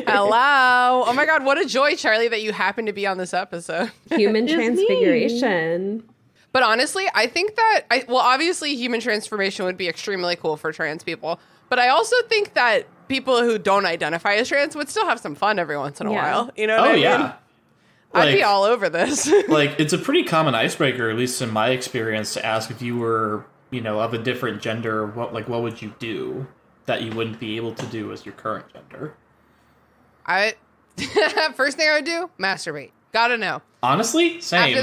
Hello. Oh my God, what a joy, Charlie, that you happen to be on this episode. Human It's me. transfiguration. But honestly, I think that, obviously human transformation would be extremely cool for trans people. But I also think that people who don't identify as trans would still have some fun every once in a while. You know what I mean? Yeah. I'd be all over this. Like, it's a pretty common icebreaker, at least in my experience, to ask if you were, of a different gender, what would you do that you wouldn't be able to do as your current gender? First thing I would do, masturbate. Gotta know. Honestly, same.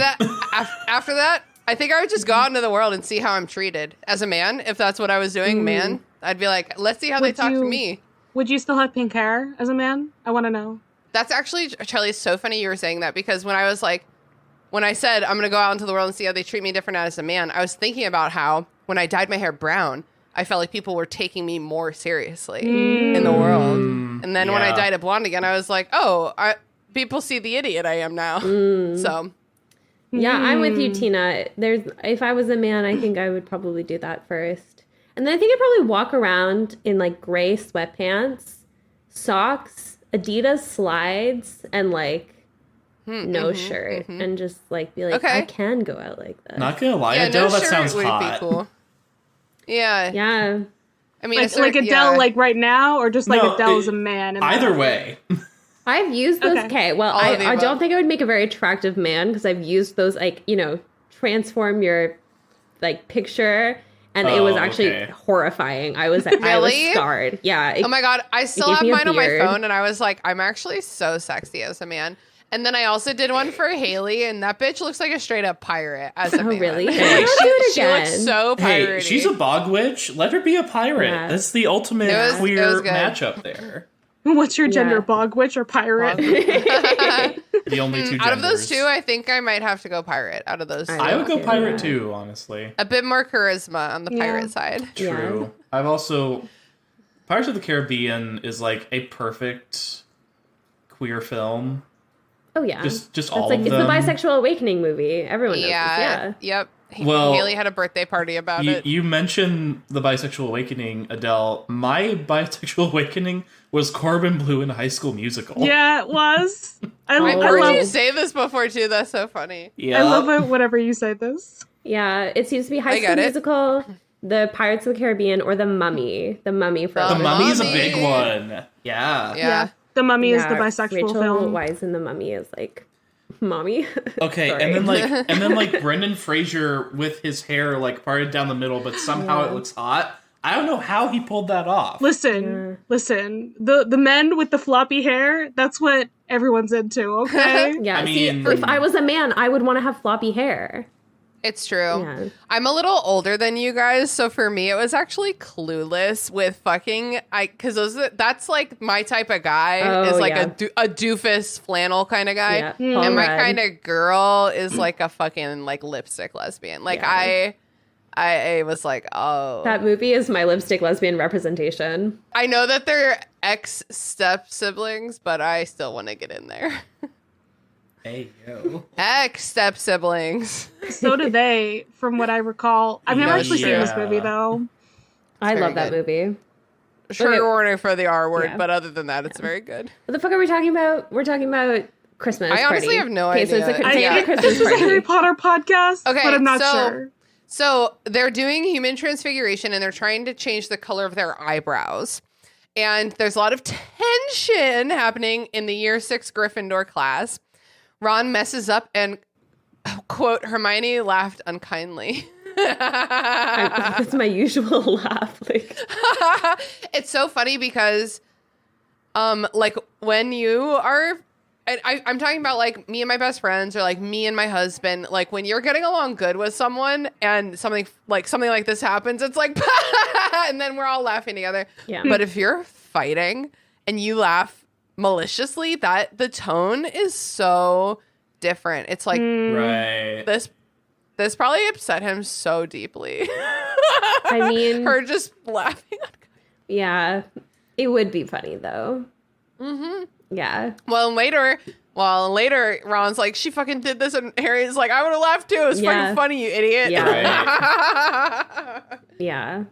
After that, I think I would just go out into the world and see how I'm treated as a man. If that's what I was doing, man, I'd be like, let's see how they talk to me. Would you still have pink hair as a man? I want to know. That's actually, Charlie, it's so funny you were saying that, because when I said I'm going to go out into the world and see how they treat me different as a man, I was thinking about how when I dyed my hair brown, I felt like people were taking me more seriously in the world. And then when I dyed it blonde again, I was like, people see the idiot I am now. So. Yeah, I'm with you, Tina. If I was a man, I think I would probably do that first. And then I think I'd probably walk around in like gray sweatpants, socks, Adidas slides, and like no shirt, and just like be like, I can go out like this. Not gonna lie, Adele, that sounds would hot. be cool. Yeah. Yeah. I mean, like Adele, like right now, or just like Adele as a man? Either way. I've used those. Okay, well, I don't think I would make a very attractive man, because I've used those, like, transform your like picture. And it was actually horrifying. I was scarred. Yeah. Oh my God. I still have mine on my phone, and I was like, I'm actually so sexy as a man. And then I also did one for Haley, and that bitch looks like a straight up pirate as a man. Really? Like, she looks so piratey. Hey, she's a bog witch. Let her be a pirate. Yeah. That's the ultimate queer matchup there. What's your gender, bog witch or pirate? The only two genders. Out of those two, I think I might have to go pirate. Out of those two. I would go pirate too, honestly. A bit more charisma on the pirate side. True. Yeah. I've also... Pirates of the Caribbean is like a perfect queer film. Oh, yeah. Just all of them. It's the bisexual awakening movie. Everyone knows this. Yeah. Yep. Well, Haley had a birthday party about it. You mentioned the bisexual awakening, Adele. My bisexual awakening was Corbin Bleu in High School Musical. Yeah, it was. I've heard you say this before too. That's so funny. Yeah. I love it whenever you say this. Yeah, it seems to be High School Musical, the Pirates of the Caribbean, or The Mummy. The Mummy for The Mummy is a big one. Yeah. The Mummy is the bisexual Rachel film. Weisz in The Mummy is like mommy. Okay, Sorry. and then like Brendan Fraser with his hair like parted down the middle, but somehow it looks hot. I don't know how he pulled that off. Listen. The men with the floppy hair, that's what everyone's into, okay? Yeah, I mean, if I was a man, I would want to have floppy hair. It's true. Yeah. I'm a little older than you guys, so for me, it was actually Clueless with fucking because that's like my type of guy is like a doofus flannel kind of guy, and my kind of girl is like a fucking like lipstick lesbian. Like I was like, oh, that movie is my lipstick lesbian representation. I know that they're ex step siblings, but I still want to get in there. Hey, yo. Ex step siblings. So do they, from what I recall. I've never actually seen this movie, though. I love that movie. Trigger warning for the R word, but other than that, it's very good. What the fuck are we talking about? We're talking about Christmas. I honestly have no idea. So it's a Christmas This is a party. Harry Potter podcast, Okay, but I'm not sure. So they're doing human transfiguration, and they're trying to change the color of their eyebrows. And there's a lot of tension happening in the year 6 Gryffindor class. Ron messes up and, quote, Hermione laughed unkindly. That's my usual laugh. Like, it's so funny because, like, when you are, I'm talking about, like, me and my best friends, or, like, me and my husband, like, when you're getting along good with someone and something like this happens, it's like, and then we're all laughing together. Yeah. But if you're fighting and you laugh maliciously, that the tone is so different. It's like Right. this probably upset him so deeply. I mean, her just laughing. yeah, it would be funny though. Yeah. Well, later, Ron's like, she fucking did this, and Harry's like, I would have laughed too. It was fucking funny, you idiot. Yeah. Yeah.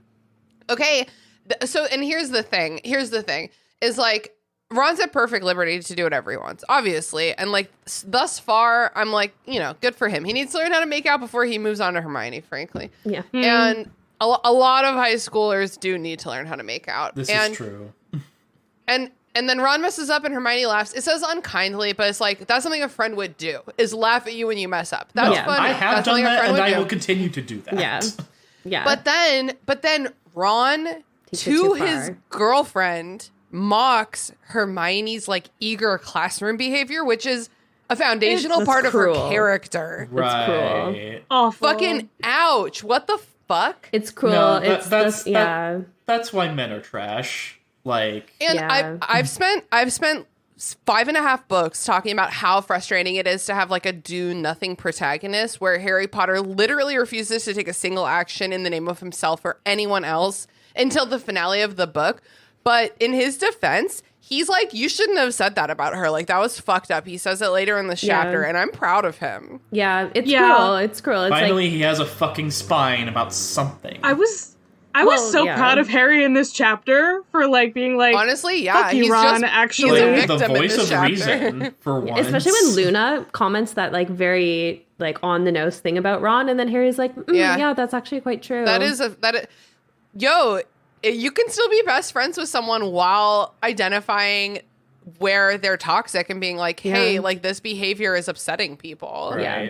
Okay, so, and here's the thing, is like, Ron's at perfect liberty to do whatever he wants, obviously, and like, thus far, I'm like, good for him. He needs to learn how to make out before he moves on to Hermione, frankly. Yeah. And a lot of high schoolers do need to learn how to make out. This is true. And then Ron messes up and Hermione laughs. It says unkindly, but it's like, that's something a friend would do, is laugh at you when you mess up. That's funny. I have that's done that, and I do. will continue to do that. Yeah. Yeah. But then Ron, Takes it to too his far. girlfriend, mocks Hermione's like eager classroom behavior, which is a foundational That's part cruel. of her character. Right. Awful. Fucking ouch. What the fuck? It's cruel. No, that's why men are trash. Like, And Yeah. I've spent 5.5 books talking about how frustrating it is to have like a do nothing protagonist where Harry Potter literally refuses to take a single action in the name of himself or anyone else until the finale of the book. But in his defense, he's like, you shouldn't have said that about her. Like, that was fucked up. He says it later in this chapter, and I'm proud of him. Yeah. It's Yeah. cruel. It's cruel. It's finally, he has a fucking spine about something. I was Well, so yeah. proud of Harry in this chapter for like being like, Honestly, yeah. fuck you, he's Ron, just, actually. he's a the victim in voice this of chapter. reason for once. especially when Luna comments that like very like on the nose thing about Ron, and then Harry's like, yeah, that's actually quite true. Yo, you can still be best friends with someone while identifying where they're toxic and being like, hey, Yeah. like this behavior is upsetting people. Right. Yeah.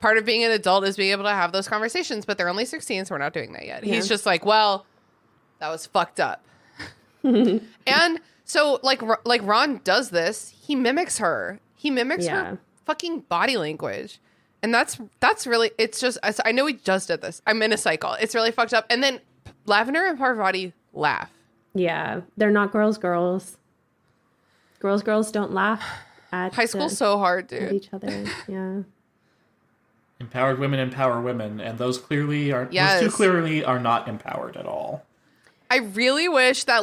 Part of being an adult is being able to have those conversations, but they're only 16, so we're not doing that yet. Yeah. He's just like, well, that was fucked up. And so like Ron does this, he mimics her. He mimics Yeah. her fucking body language. And that's really, it's just, I know we just did this. I'm in a cycle. It's really fucked up. And then Lavender and Parvati laugh. Yeah, they're not girls. Girls don't laugh at High school's so hard, at dude. each other. Yeah. Empowered women empower women, and those clearly are Yes. those two clearly are not empowered at all. I really wish that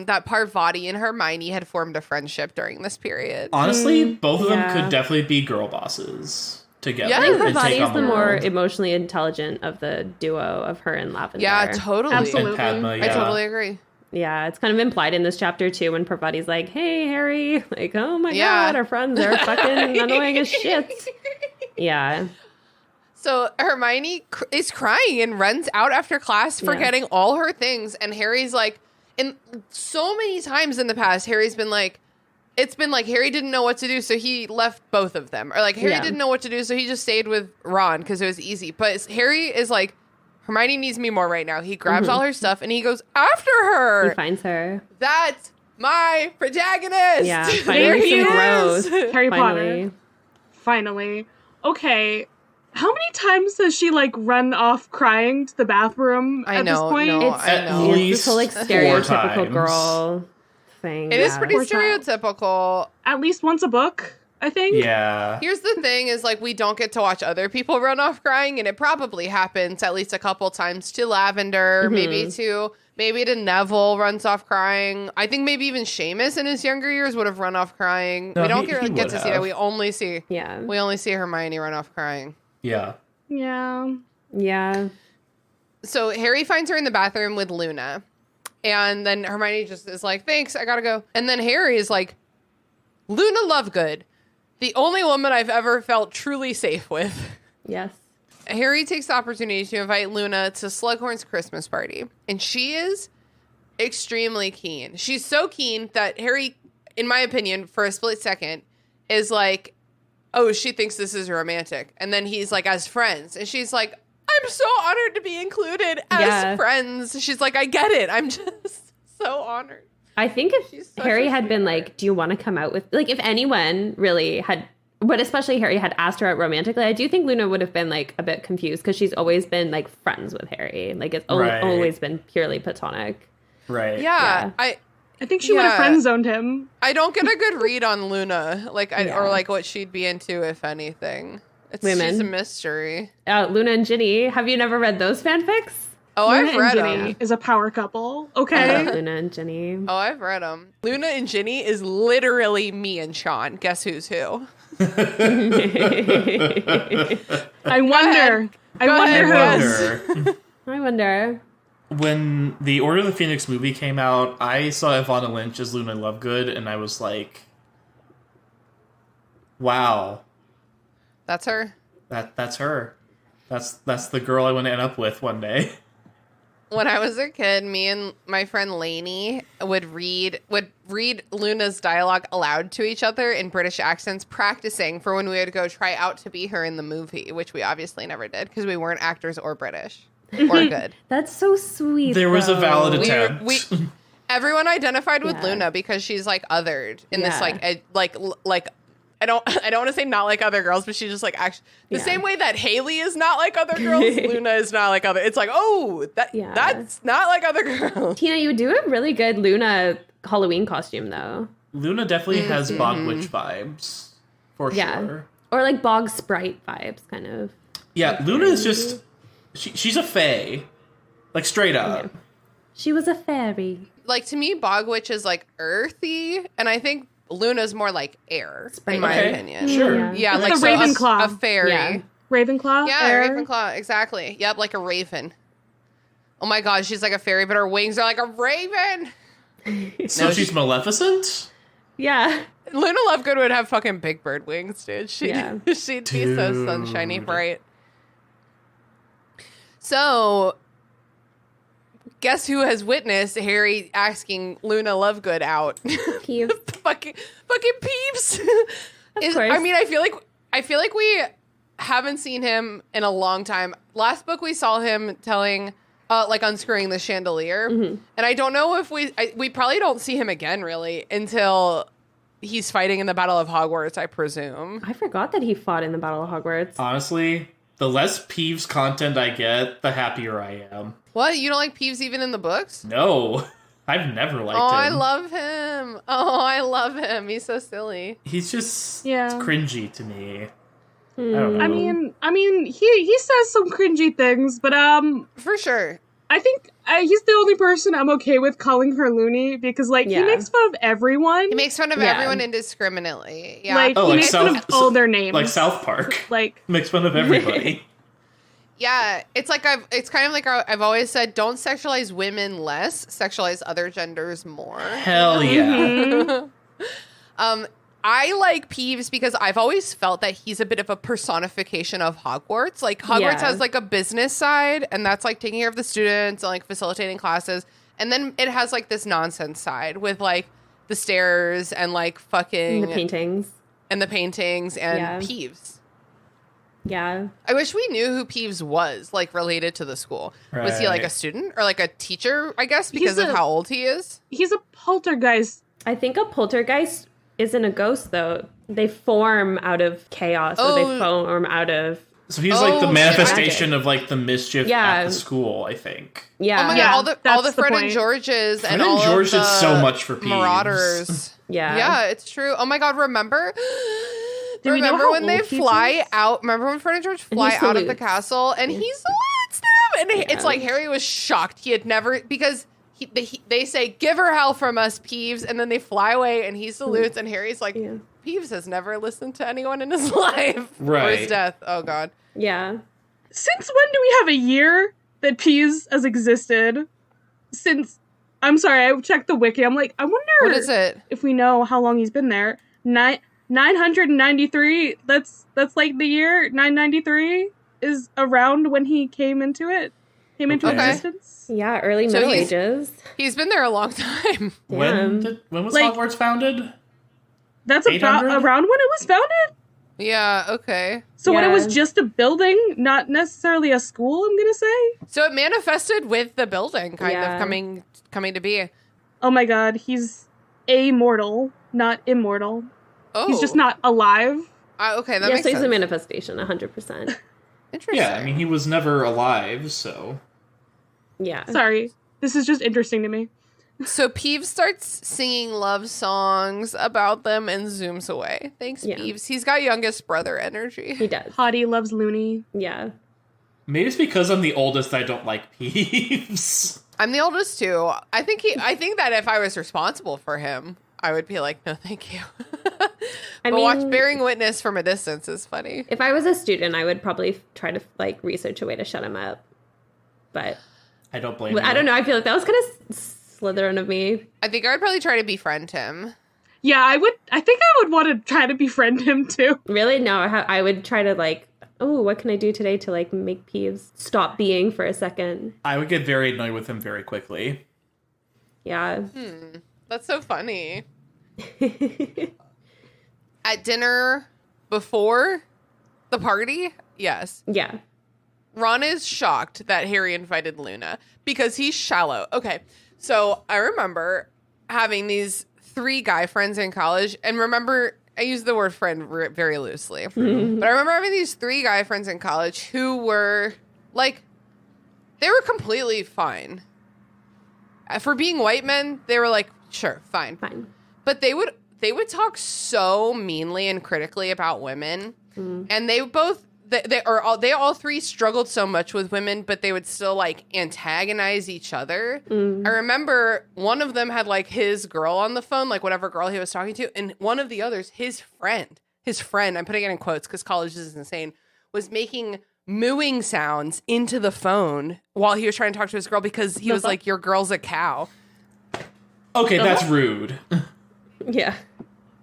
that Parvati and Hermione had formed a friendship during this period. Honestly, both of them yeah. could definitely be girl bosses together. Yeah. I think and Parvati take is on the more world. emotionally intelligent of the duo of her and Lavender. Yeah, totally. Absolutely. And Padma, yeah. I totally agree. Yeah, it's kind of implied in this chapter too when Parvati's like, "Hey, Harry, like, oh my Yeah. god, our friends are fucking annoying as shit." Yeah, So Hermione is crying and runs out after class, Yeah. forgetting all her things. And Harry's like, and so many times in the past, Harry's been like, it's been like Harry didn't know what to do, so he left both of them. Or like Harry Yeah. didn't know what to do, so he just stayed with Ron because it was easy. But Harry is like, Hermione needs me more right now. He grabs all her stuff and he goes after her. he finds her. That's my protagonist. Yeah, There finally he some is. growth. Harry Finally, Potter. Finally. Okay. How many times does she like run off crying to the bathroom I at know, this point? no, it's, I know. At it's this whole like 4 stereotypical times. girl thing. It is yeah. pretty Poor child. stereotypical. At least once a book, I think. Yeah. Here's the thing is like we don't get to watch other people run off crying, and it probably happens at least a couple times to Lavender, maybe to Neville runs off crying. I think maybe even Seamus in his younger years would have run off crying. No, we don't he get would to see that. have. We only see Yeah, Hermione run off crying. Yeah. Yeah. yeah. So Harry finds her in the bathroom with Luna. And then Hermione just is like, thanks, I gotta go. And then Harry is like, Luna Lovegood, the only woman I've ever felt truly safe with. Yes. Harry takes the opportunity to invite Luna to Slughorn's Christmas party. And she is extremely keen. She's so keen that Harry, in my opinion, for a split second, is like, oh, she thinks this is romantic. And then he's like, as friends. And she's like, I'm so honored to be included as Yeah. friends. She's like, I get it. I'm just so honored. I think She's if such Harry a had been sweetheart. like, do you want to come out with, like, if anyone really had, but especially Harry had asked her out romantically, I do think Luna would have been like a bit confused because she's always been like friends with Harry. Like it's Right. always been purely platonic. Right. Yeah. Yeah. I think she would have Yeah. friend zoned him. I don't get a good read on Luna, like, Yeah. or like what she'd be into, if anything. She's Women. a mystery. Luna and Ginny, have you never read those fanfics? Oh, Luna I've read and Ginny them. is a power couple. I Okay. love Luna and Ginny. Oh, I've read them. Luna and Ginny is literally me and Sean. Guess who's who? I wonder. I Go wonder ahead, who. Wonder. I wonder. When the Order of the Phoenix movie came out, I saw Ivana Lynch as Luna Lovegood, and I was like, wow. That's her. That's her. That's the girl I want to end up with one day. When I was a kid, me and my friend Lainey would read Luna's dialogue aloud to each other in British accents, practicing for when we would go try out to be her in the movie, which we obviously never did because we weren't actors or British or good. That's so sweet. There was a though. valid We, attempt. we everyone identified with Yeah. Luna because she's like othered in this Yeah. like I don't want to say not like other girls, but she's just like actually the Yeah. same way that Haley is not like other girls, Luna is not like other. It's like, oh, Yeah. that's not like other girls. Tina, you do a really good Luna Halloween costume, though. Luna definitely has Bog Witch vibes, for Yeah. sure. Or like Bog Sprite vibes, kind of. Yeah, Luna is just she's a fae, like straight up. She was a fairy. Like to me, Bog Witch is like earthy, and I think Luna's more like air, in my Okay. opinion. Sure. Yeah, Like like a so Ravenclaw. a fairy. Yeah. Ravenclaw? Yeah, Air. Ravenclaw, exactly. Yep, like a raven. Oh my god, she's like a fairy, but her wings are like a raven. So she's Maleficent? Yeah. Luna Lovegood would have fucking Big Bird wings, dude. Yeah. She'd be so sunshiny bright. So, guess who has witnessed Harry asking Luna Lovegood out? Peeves. fucking Peeves. course. I mean, I feel like we haven't seen him in a long time. Last book we saw him telling, like unscrewing the chandelier, and I don't know if we probably don't see him again really until he's fighting in the Battle of Hogwarts, I presume. I forgot that he fought in the Battle of Hogwarts. Honestly, the less Peeves content I get, the happier I am. What? You don't like Peeves even in the books? No, I've never liked Oh, him. I love him. Oh, I love him. He's so silly. He's just Yeah. cringy to me. I don't know. I mean, he says some cringy things, but For sure. I think he's the only person I'm okay with calling her loony because like Yeah. he makes fun of everyone. He makes fun of Yeah. everyone indiscriminately. Yeah. Like Oh, he like makes fun of South- all their names. Like South Park. Like Makes fun of everybody. Yeah, it's like it's kind of like I've always said, don't sexualize women less, sexualize other genders more. Hell yeah. I like Peeves because I've always felt that he's a bit of a personification of Hogwarts. Like Hogwarts Yeah. has like a business side, and that's like taking care of the students and like facilitating classes, and then it has like this nonsense side with like the stairs and like fucking The paintings. and the paintings and Yeah. Peeves. Yeah. I wish we knew who Peeves was, like related to the school. Was he like a Right. student or like a teacher? I guess because of a- how old he is. he's a poltergeist. I think a poltergeist isn't a ghost, though. They form out of chaos, or Oh. they form out of... So he's like the Oh, manifestation of like the mischief Yeah. at the school, I think. Yeah. Oh my Yeah, god, all the that's the Fred and point. Georges Fred and and all George of the did so much for Peeves. Marauders. Yeah. Yeah, it's true. Oh my god, remember? Do we know Remember how when they old he fly is? out? Remember when Fred and George And fly he out of the salutes. castle and he salutes them? And it's like Harry was shocked. He had never because they say give her hell from us, Peeves, and then they fly away and he salutes and Harry's like, Yeah. Peeves has never listened to anyone in his life or Right. his death. Oh god. Yeah. Since when do we have a year that Peeves has existed? Since I'm sorry, I checked the wiki. I'm like, I wonder What is it? if we know how long he's been there. 993. That's like the year 993 is around when he came into it. Came into Okay. existence. Yeah, early So Middle he's- Ages. He's been there a long time. When was Like- Hogwarts founded? That's about 800? around when it was founded. Yeah, okay. So when it Yeah. was just a building, not necessarily a school, I'm gonna say. So it manifested with the building kind Yeah. of coming to be. Oh my god, he's immortal, not immortal. Oh. He's just not alive. Okay, that Yes, makes he's sense. a manifestation, 100%. Interesting. Yeah, I mean he was never alive, so Yeah. Sorry. This is just interesting to me. So Peeves starts singing love songs about them and zooms away. Thanks, Yeah. Peeves. He's got youngest brother energy. He does. Hottie loves Looney. Yeah. Maybe it's because I'm the oldest I don't like Peeves. I'm the oldest too. I think that if I was responsible for him, I would be like, no, thank you. I But mean, watch bearing witness from a distance is funny. if I was a student, I would probably try to like research a way to shut him up. But I don't blame you. I don't know. I feel like that was kind of Slytherin of me. I think I would probably try to befriend him. Yeah, I think I would want to try to befriend him too. Really? No, I would try to like, oh, what can I do today to like make Peeves stop being for a second? I would get very annoyed with him very quickly. Yeah. That's so funny. At dinner before the party, yes. Yeah. Ron is shocked that Harry invited Luna because he's shallow. Okay, so I remember having these 3 guy friends in college, and remember, I use the word friend very loosely, but I remember having these 3 guy friends in college who were like, they were completely fine. For being white men, they were like, sure, fine. But they would talk so meanly and critically about women, and they all 3 struggled so much with women, but they would still like antagonize each other. I remember one of them had like his girl on the phone, like whatever girl he was talking to, and one of the others, his friend, I'm putting it in quotes because college is insane, was making mooing sounds into the phone while he was trying to talk to his girl because he was like, your girl's a cow. Okay, that's rude. Yeah.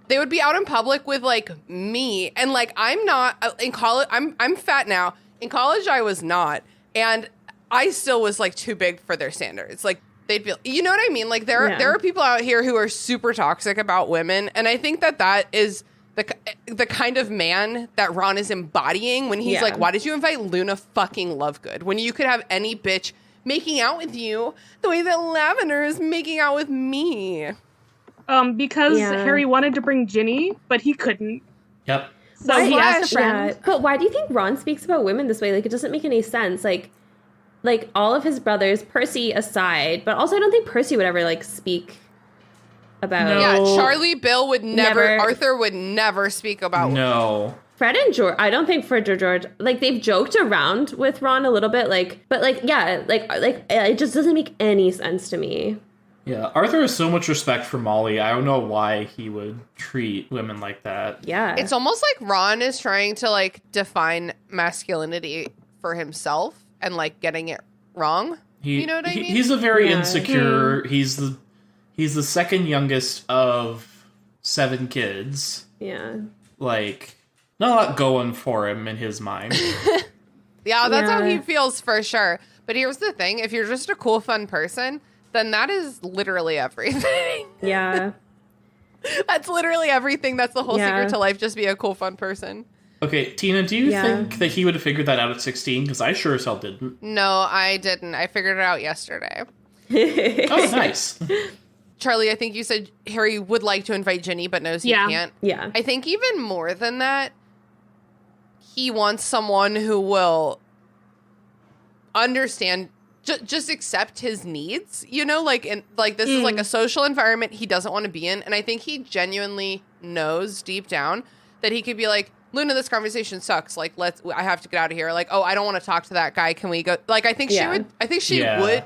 They would be out in public with like me, and like I'm not in college. I'm fat now. In college, I was not, and I still was like too big for their standards. Like they'd be, you know what I mean? Like there are people out here who are super toxic about women, and I think that is the kind of man that Ron is embodying when he's like, why did you invite Luna fucking Lovegood when you could have any bitch making out with you the way that Lavender is making out with me? Because Harry wanted to bring Ginny, but he couldn't. Yep. So he asked a friend. Yeah. But why do you think Ron speaks about women this way? Like, it doesn't make any sense. Like all of his brothers, Percy aside, but also I don't think Percy would ever like speak about. No. Yeah, Charlie, Bill would never. Arthur would never speak about. No. Fred and George, I don't think Fred or George, like they've joked around with Ron a little bit, like, but like, yeah, like it just doesn't make any sense to me. Yeah, Arthur has so much respect for Molly. I don't know why he would treat women like that. Yeah. It's almost like Ron is trying to like define masculinity for himself and like getting it wrong. You know what I mean? He's a very insecure. He's the second youngest of 7 kids. Yeah. Like, not a lot going for him in his mind. Yeah, that's how he feels for sure. But here's the thing. If you're just a cool, fun person, then that is literally everything. Yeah. That's literally everything. That's the whole secret to life. Just be a cool, fun person. Okay, Tina, do you think that he would have figured that out at 16? Because I sure as hell didn't. No, I didn't. I figured it out yesterday. Oh, nice. Charlie, I think you said Harry would like to invite Ginny, but knows he can't. Yeah. I think even more than that, he wants someone who will understand, just accept his needs, you know, like, this is like a social environment he doesn't want to be in. And I think he genuinely knows deep down that he could be like, Luna, this conversation sucks. Like, I have to get out of here. Like, oh, I don't want to talk to that guy. Can we go? Like, I think she would,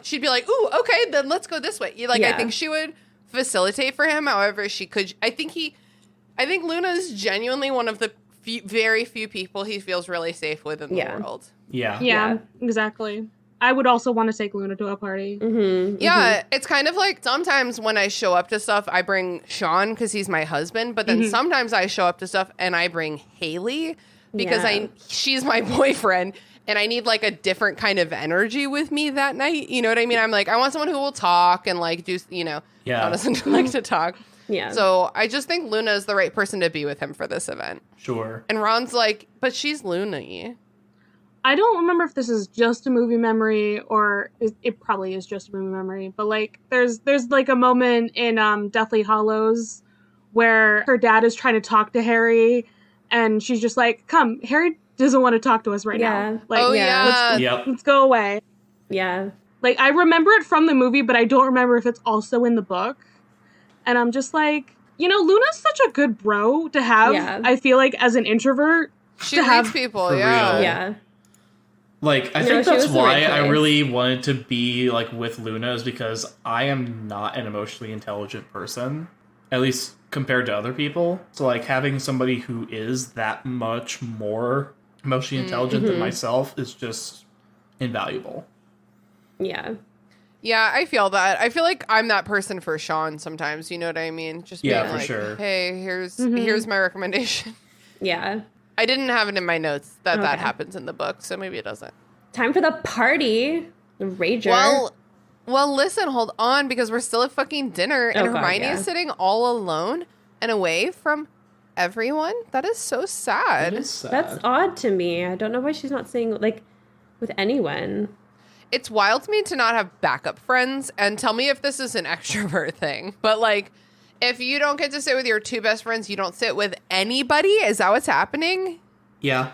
she'd be like, ooh, okay, then let's go this way. Like, I think she would facilitate for him however she could. I think Luna is genuinely one of the very few people he feels really safe with in the world. Yeah, exactly. I would also want to take Luna to a party. It's kind of like sometimes when I show up to stuff, I bring Sean because he's my husband. But then sometimes I show up to stuff and I bring Haley because she's my boyfriend and I need like a different kind of energy with me that night. You know what I mean? I'm like, I want someone who will talk and like do, not doesn't like to talk. Yeah. So I just think Luna is the right person to be with him for this event. Sure. And Ron's like, but she's Luna-y. I don't remember if this is just a movie memory or it probably is just a movie memory, but like there's like a moment in Deathly Hallows where her dad is trying to talk to Harry and she's just like, come, Harry doesn't want to talk to us right now. Like, let's go away. Yeah. Like I remember it from the movie, but I don't remember if it's also in the book. And I'm just like, Luna's such a good bro to have. Yeah. I feel like as an introvert she reads people, real. Yeah. Like, I No, think she that's was the why right I choice. really wanted to be, like, with Luna, is because I am not an emotionally intelligent person, at least compared to other people. So, like, having somebody who is that much more emotionally intelligent than myself is just invaluable. Yeah. Yeah, I feel that. I feel like I'm that person for Sean sometimes. You know what I mean? Just being Yeah, for like, sure. hey, here's my recommendation. Yeah. I didn't have it in my notes that Okay. happens in the book, so maybe it doesn't. Time for the party. The Rager. Well, listen, hold on, because we're still at fucking dinner, and Oh, God, Hermione yeah. is sitting all alone and away from everyone. That is so sad. It is sad. That's odd to me. I don't know why she's not saying, like, with anyone. It's wild to me to not have backup friends, and tell me if this is an extrovert thing, but like, if you don't get to sit with your two best friends, you don't sit with anybody? Is that what's happening? Yeah.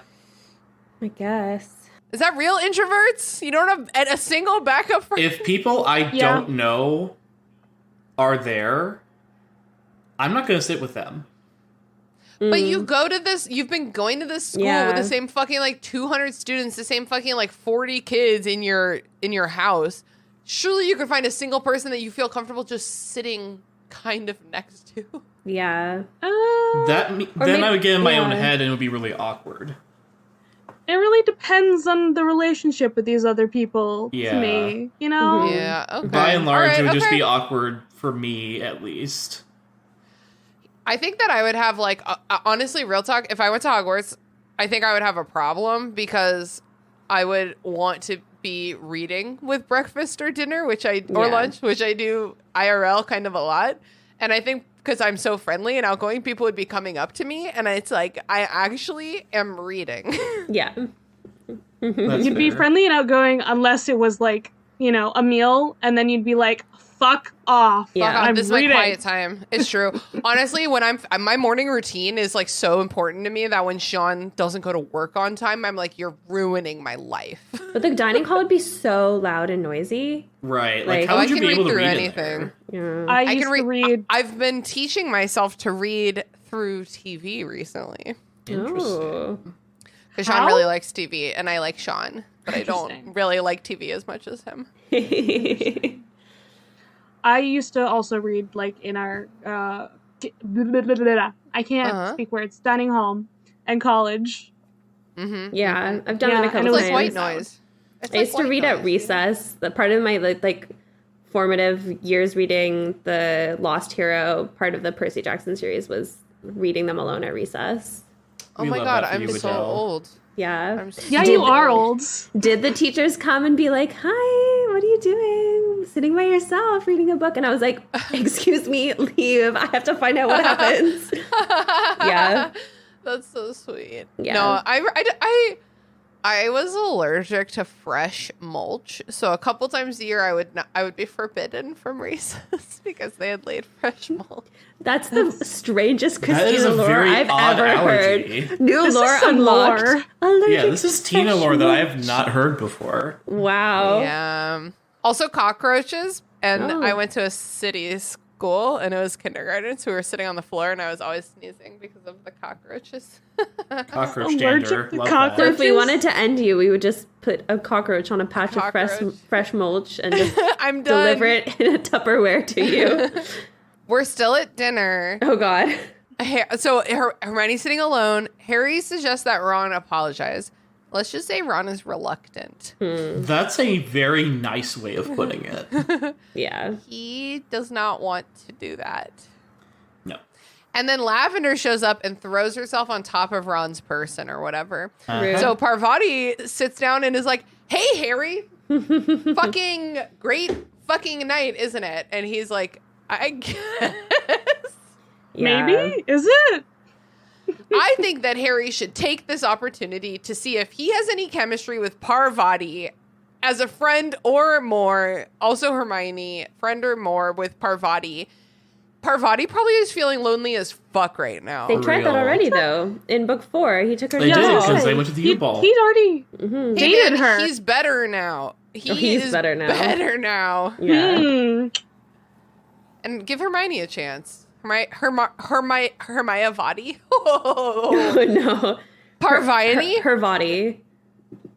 I guess. Is that real, introverts? You don't have a single backup friend? If people I Yeah. don't know are there, I'm not going to sit with them. But you've been going to this school Yeah. with the same fucking like 200 students, the same fucking like 40 kids in your house. Surely you could find a single person that you feel comfortable just sitting kind of next to. Yeah. Then maybe- I would get in my own yeah. head and it would be really awkward. It really depends on the relationship with these other people. Yeah. To me, you know. Yeah, okay. By and large, All it would right, just okay. be awkward for me, at least. I think that I would have like honestly, real talk. If I went to Hogwarts, I think I would have a problem because I would want to be reading with breakfast or dinner, or Yeah. lunch, which I do IRL kind of a lot. And I think because I'm so friendly and outgoing, people would be coming up to me, and it's like I actually am reading. Yeah. That's You'd be fair. friendly and outgoing unless it was like, you know, a meal, and then you'd be like, fuck off. Yeah. Fuck off, I'm this reading. is my quiet time. It's true. Honestly, when my morning routine is like so important to me that when Sean doesn't go to work on time, I'm like, you're ruining my life. But the dining hall would be so loud and noisy. Right. Like- Like, how I would you can be read able to through read anything. Yeah. I I used can to read. I've been teaching myself to read through TV recently Interesting. Oh. because Sean How? really likes TV and I like Sean, but I don't Interesting. really like TV as much as him. I used to also read like in our I can't Uh-huh. speak words. Dining hall and college. Mm-hmm. Yeah, I've done Yeah, it a and couple it It's was like times. white noise. It's I used like to white read at noise. recess. The part of my like formative years reading the Lost Hero part of the Percy Jackson series was reading them alone at recess. Oh We my love god, that for I'm you, so Adele. old. Yeah. I'm so Yeah, Did- you are old. Did the teachers come and be like, "Hi, what are you doing? Sitting by yourself reading a book?" And I was like, "Excuse me, leave. I have to find out what happens." Yeah. That's so sweet. Yeah. No, I was allergic to fresh mulch, so a couple times a year I would be forbidden from recess because they had laid fresh mulch. That's the strangest That is Christina a lore very I've odd ever allergy. heard. New This is lore some unlocked. lore. Allergic Yeah, this is to Tina fresh lore that I milk. have not heard before. Wow. Yeah. Also cockroaches, and Oh. I went to a city school, and it was kindergartners who were sitting on the floor, and I was always sneezing because of the cockroaches. Cockroach Allergic dander. to Love So cockroaches? if we wanted to end you, we would just put a cockroach on a patch of Cockroach. fresh mulch and just I'm done. deliver it in a Tupperware to you. We're still at dinner. Oh God. So Hermione's sitting alone. Harry suggests that Ron apologize. Let's just say Ron is reluctant. that. That's a very nice way of putting it. Yeah. He does not want to do that. No. And then Lavender shows up and throws herself on top of Ron's person or whatever. Rude. So Parvati sits down and is like, "Hey, Harry, fucking great fucking night, isn't it?" And he's like, "I guess." Yeah. Maybe? Is it? I think that Harry should take this opportunity to see if he has any chemistry with Parvati as a friend or more. Also Hermione, friend or more with Parvati. Parvati probably is feeling lonely as fuck right now. They tried that Real. already though. In book 4, he took her They to did, the because side. they went to the U-Ball. He'd already Mhm. Hey, dated man, her. He's better now. He's is better now. Better now. Yeah. Hmm. And give Hermione a chance. Hermione. Oh no. Parvati. Her body.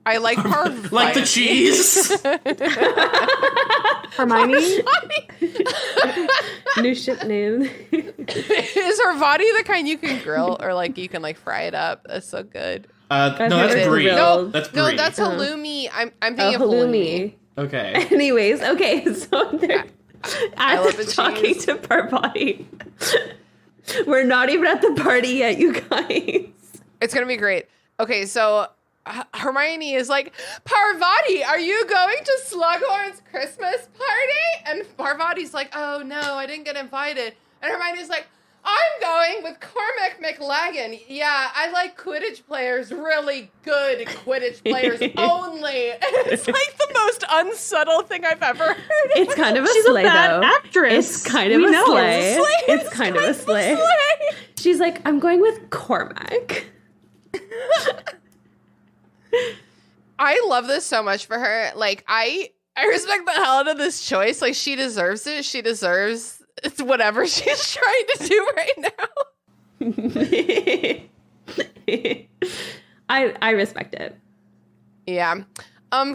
I like Parvati. Like the cheese. Hermione? New ship name. Is Parvati the kind you can grill or like you can like fry it up? That's so good. No, heard that's it's brie. grilled. That's No, brie. that's halloumi. I'm thinking of halloumi. halloumi. Okay. Anyways, okay, so they're love as the talking cheese. to Parvati. We're not even at the party yet, you guys. It's gonna be great. Okay, so Hermione is like, Parvati, are you going to Slughorn's Christmas party? And Parvati's like, oh no, I didn't get invited. And Hermione's like, I'm going with Cormac McLagan. Yeah, I like Quidditch players, really good Quidditch players only. And it's like the most unsubtle thing I've ever heard. It's kind of a She's sleigh, a bad though. actress. It's kind of We a know. sleigh. It's kind of a kind sleigh. She's like, I'm going with Cormac. I love this so much for her. Like, I respect the hell out of this choice. Like, she deserves it. She deserves it's whatever she's trying to do right now. I respect it. Yeah.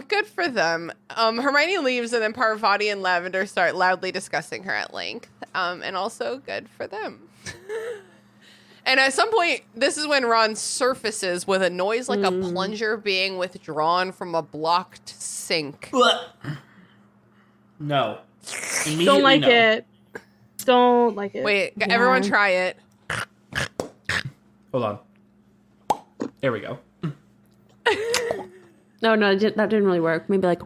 Good for them. Hermione leaves and then Parvati and Lavender start loudly discussing her at length. And also good for them. And at some point, this is when Ron surfaces with a noise like a plunger being withdrawn from a blocked sink. No. Immediately Don't like no. it. Don't like it. Wait, everyone try it. Hold on. There we go. No, that didn't really work. Maybe like,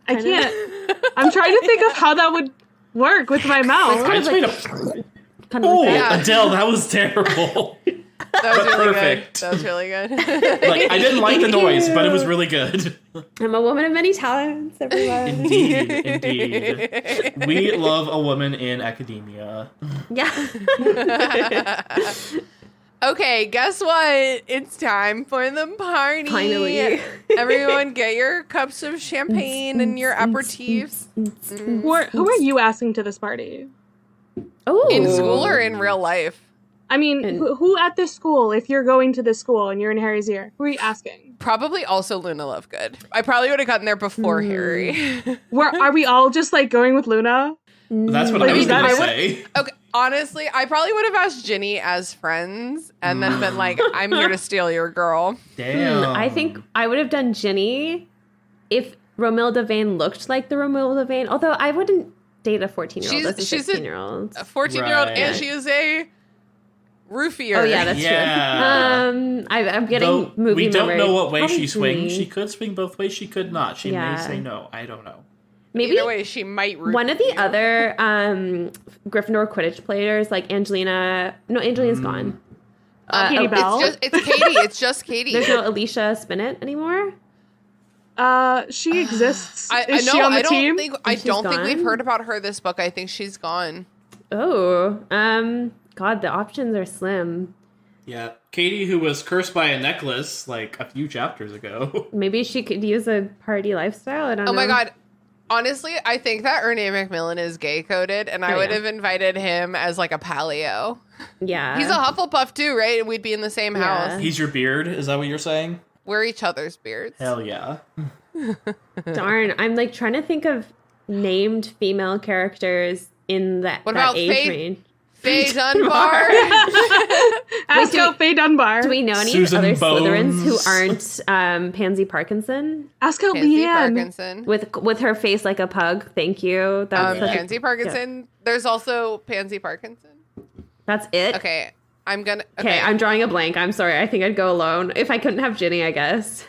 I can't. I'm trying to think of how that would work with my mouth. I just made a... kind of Oh, like that. Adele, that was terrible. That was really Perfect. good. That was really good. Like, I didn't like the noise, but it was really good. I'm a woman of many talents, everyone. Indeed. We love a woman in academia. Yeah. Okay, guess what? It's time for the party. Finally. Everyone get your cups of champagne and your aperitifs. Who are you asking to this party? Oh. In school or in real life? I mean, who at this school, if you're going to this school and you're in Harry's ear, who are you asking? Probably also Luna Lovegood. I probably would have gotten there before Harry. Are we all just like going with Luna? That's what I was going to say. Okay, honestly, I probably would have asked Ginny as friends and then been like, I'm here to steal your girl. Damn. I think I would have done Ginny if Romilda Vane looked like the Romilda Vane. Although I wouldn't date a 14-year-old as a she's a 16-year-old. A 14-year-old Right. and she is a roofier. Oh, yeah, that's Yeah. true. I'm getting Though movie we don't memory. know what way she Probably. swings. She could swing both ways. She could not. She Yeah. may say no. I don't know. Maybe Either way, she might root one of the you. other Gryffindor Quidditch players, like Angelina. No, Angelina's gone. Katie Bell? It's Katie. It's just Katie. There's no Alicia Spinnet anymore. She exists. I Is know. she on the I don't team? think. She's We've gone? heard about her this book. I think she's gone. Oh, God, the options are slim. Yeah. Katie, who was cursed by a necklace like a few chapters ago. Maybe she could use a party lifestyle. I don't know. Oh my god. Honestly, I think that Ernie Macmillan is gay coded, and I Oh, would yeah. have invited him as like a paleo. Yeah. He's a Hufflepuff too, right? We'd be in the same Yeah. house. He's your beard. Is that what you're saying? We're each other's beards. Hell yeah. Darn. I'm like trying to think of named female characters in that about age Faye? range. Faye Dunbar. Ask out Faye Dunbar. Do we know any Susan other Slytherins who Bones. aren't Pansy Parkinson? Ask out Pansy Leanne. Parkinson. With her face like a pug. Thank you. That's such a- Pansy Parkinson. There's also Pansy Parkinson. that's it. Okay. I'm gonna. Okay, I'm drawing a blank. I'm sorry. I think I'd go alone. If I couldn't have Ginny, I guess.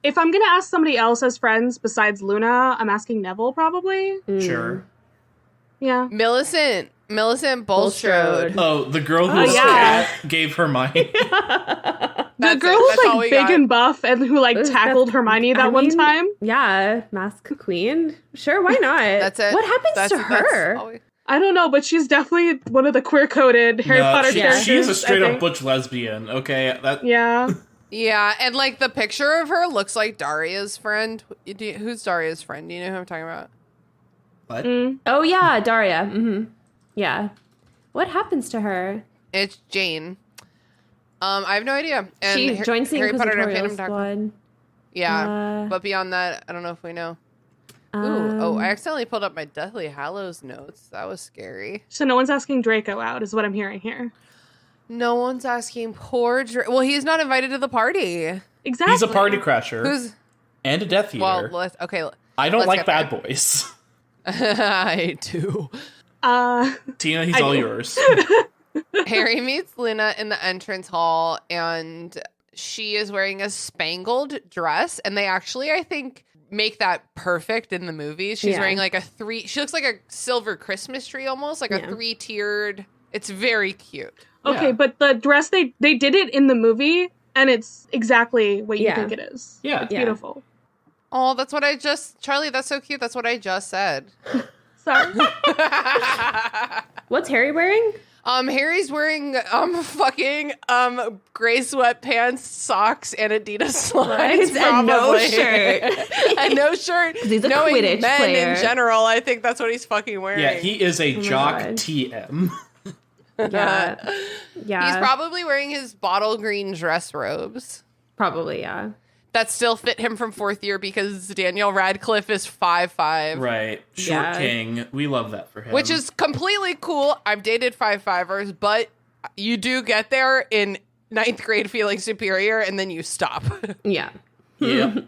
If I'm going to ask somebody else as friends besides Luna, I'm asking Neville probably. Sure. Yeah. Millicent Bulstrode. Oh, the girl whose yeah. cat gave her mine. The girl who's That's all like we big got. and buff and who like tackled Hermione that one time. Yeah, Mask Queen. Sure, why not? That's it. What happens That's to her? all we- I don't know, but she's definitely one of the queer-coded Harry Potter characters. She is a I straight up think. butch lesbian. Okay, that Yeah. Yeah, and like the picture of her looks like Daria's friend. Who's Daria's friend? Do you know who I'm talking about? what? Oh yeah, Daria. Yeah. What happens to her? It's Jane. I have no idea. And She joins the Harry Potter and Inquisitorial Phantom Dark. Squad. Yeah, but beyond that, I don't know if we know. I accidentally pulled up my Deathly Hallows notes. That was scary. So no one's asking Draco out, is what I'm hearing here. No one's asking poor Well, he's not invited to the party. Exactly. He's a party crasher and a Death Eater. Well, I don't like bad boys. I do. Tina, he's all yours. Harry meets Luna in the entrance hall, and she is wearing a spangled dress, and they actually, I think, make that perfect in the movies. She's wearing like she looks like a silver Christmas tree almost, like a 3-tiered. It's very cute. Okay, but the dress, they did it in the movie, and it's exactly what you think it is. Yeah. It's beautiful. Oh, that's what Charlie, that's so cute. That's what I just said. Sorry. What's Harry wearing? Harry's wearing fucking gray sweatpants, socks, and Adidas slides, and no shirt. And no shirt. He's a Knowing Quidditch men player. in general, I think that's what he's fucking wearing. Yeah, he is a jock God. TM. Yeah. He's probably wearing his bottle green dress robes. Probably, yeah. That still fit him from 4th year because Daniel Radcliffe is 5'5". Right. Short king. We love that for him. Which is completely cool. I've dated 5'5"ers, but you do get there in 9th grade feeling superior, and then you stop. Yeah. Yeah.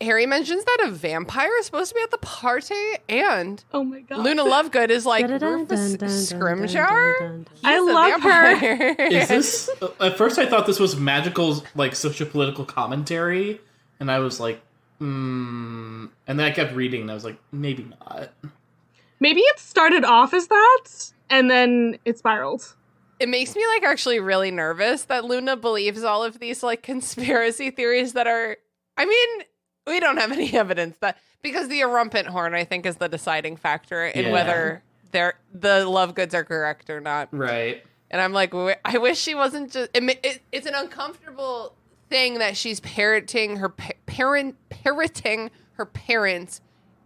Harry mentions that a vampire is supposed to be at the party, and Oh my god. Luna Lovegood is like, Rufus Scrimshower? I love her. Is this... At first I thought this was magical, like, sociopolitical commentary, and I was like, And then I kept reading, and I was like, maybe not. Maybe it started off as that, and then it spiraled. It makes me, like, actually really nervous that Luna believes all of these, like, conspiracy theories that are... I mean... We don't have any evidence that because the Erumpent horn, I think, is the deciding factor in whether the Lovegoods are correct or not. Right. And I'm like, I wish she wasn't just. It's an uncomfortable thing that she's parroting her parents'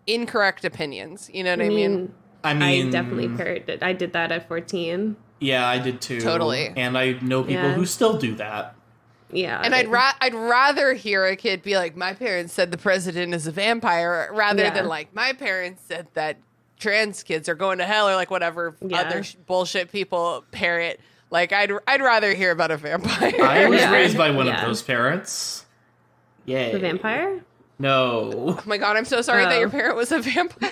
incorrect opinions. You know what I mean? I definitely parroted. I did that at 14. Yeah, I did too. Totally. And I know people who still do that. Yeah. And I'd rather hear a kid be like, my parents said the president is a vampire, rather than like, my parents said that trans kids are going to hell, or like whatever other bullshit people parrot. Like, I'd rather hear about a vampire. I was raised by one of those parents. Yay. The vampire? No. Oh my god, I'm so sorry that your parent was a vampire.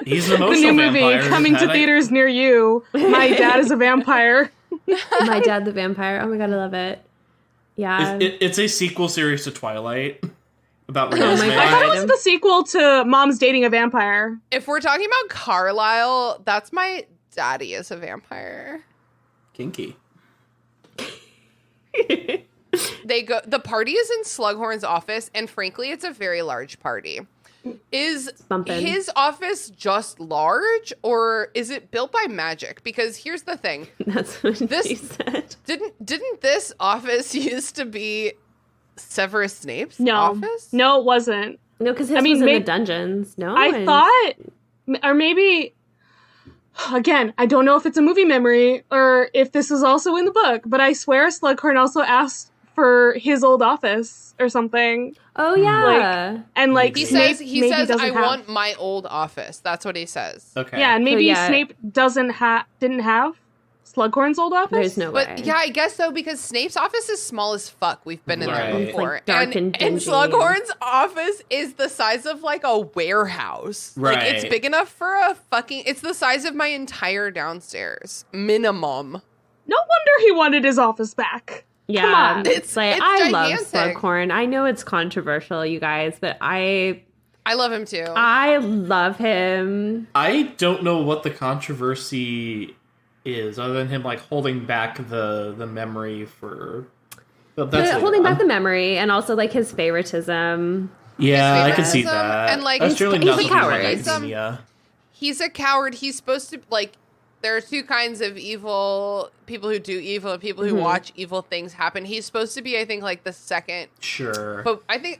He's an The emotional new movie vampire. coming to theaters near you. My dad is a vampire. My Dad the Vampire. Oh my god, I love it. Yeah. It's a sequel series to Twilight about Oh Renesmee. my I thought it God. was the sequel to Mom's Dating a Vampire. If we're talking about Carlisle, that's my daddy is a vampire. Kinky. The party is in Slughorn's office, and frankly, it's a very large party. Is Bumpin'. his office just large, or is it built by magic? Because here's the thing. That's what This- she said. Didn't this office used to be Severus Snape's No. office? No, it wasn't. No, because his I mean, was in may- the dungeons. No, I thought, or maybe, again, I don't know if it's a movie memory or if this was also in the book, but I swear Slughorn also asked for his old office or something. Oh yeah. And like He Snape says, maybe doesn't I have. want my old office. That's what he says. Okay. Yeah, and maybe yeah. Snape didn't have Slughorn's old office. There's no way. But yeah, I guess so, because Snape's office is small as fuck. We've been in there Right. before. It's, like, dark and dingy. Slughorn's office is the size of like a warehouse. Like, it's Right. big enough for a fucking... It's the size of my entire downstairs. Minimum. No wonder he wanted his office back. Yeah, Come on. it's like It's I love gigantic. Slughorn. I know it's controversial, you guys, but I love him too. love him. I don't know what the controversy is, other than him like holding back the memory for. But that's Holding back the memory and also like his favoritism. Yeah, I can see favoritism, that. and, like, That's surely he's not a something coward. like academia. He's a coward. He's supposed to, like, there are two kinds of evil people who do evil and people who watch evil things happen. He's supposed to be, I think, like the second. Sure. But I think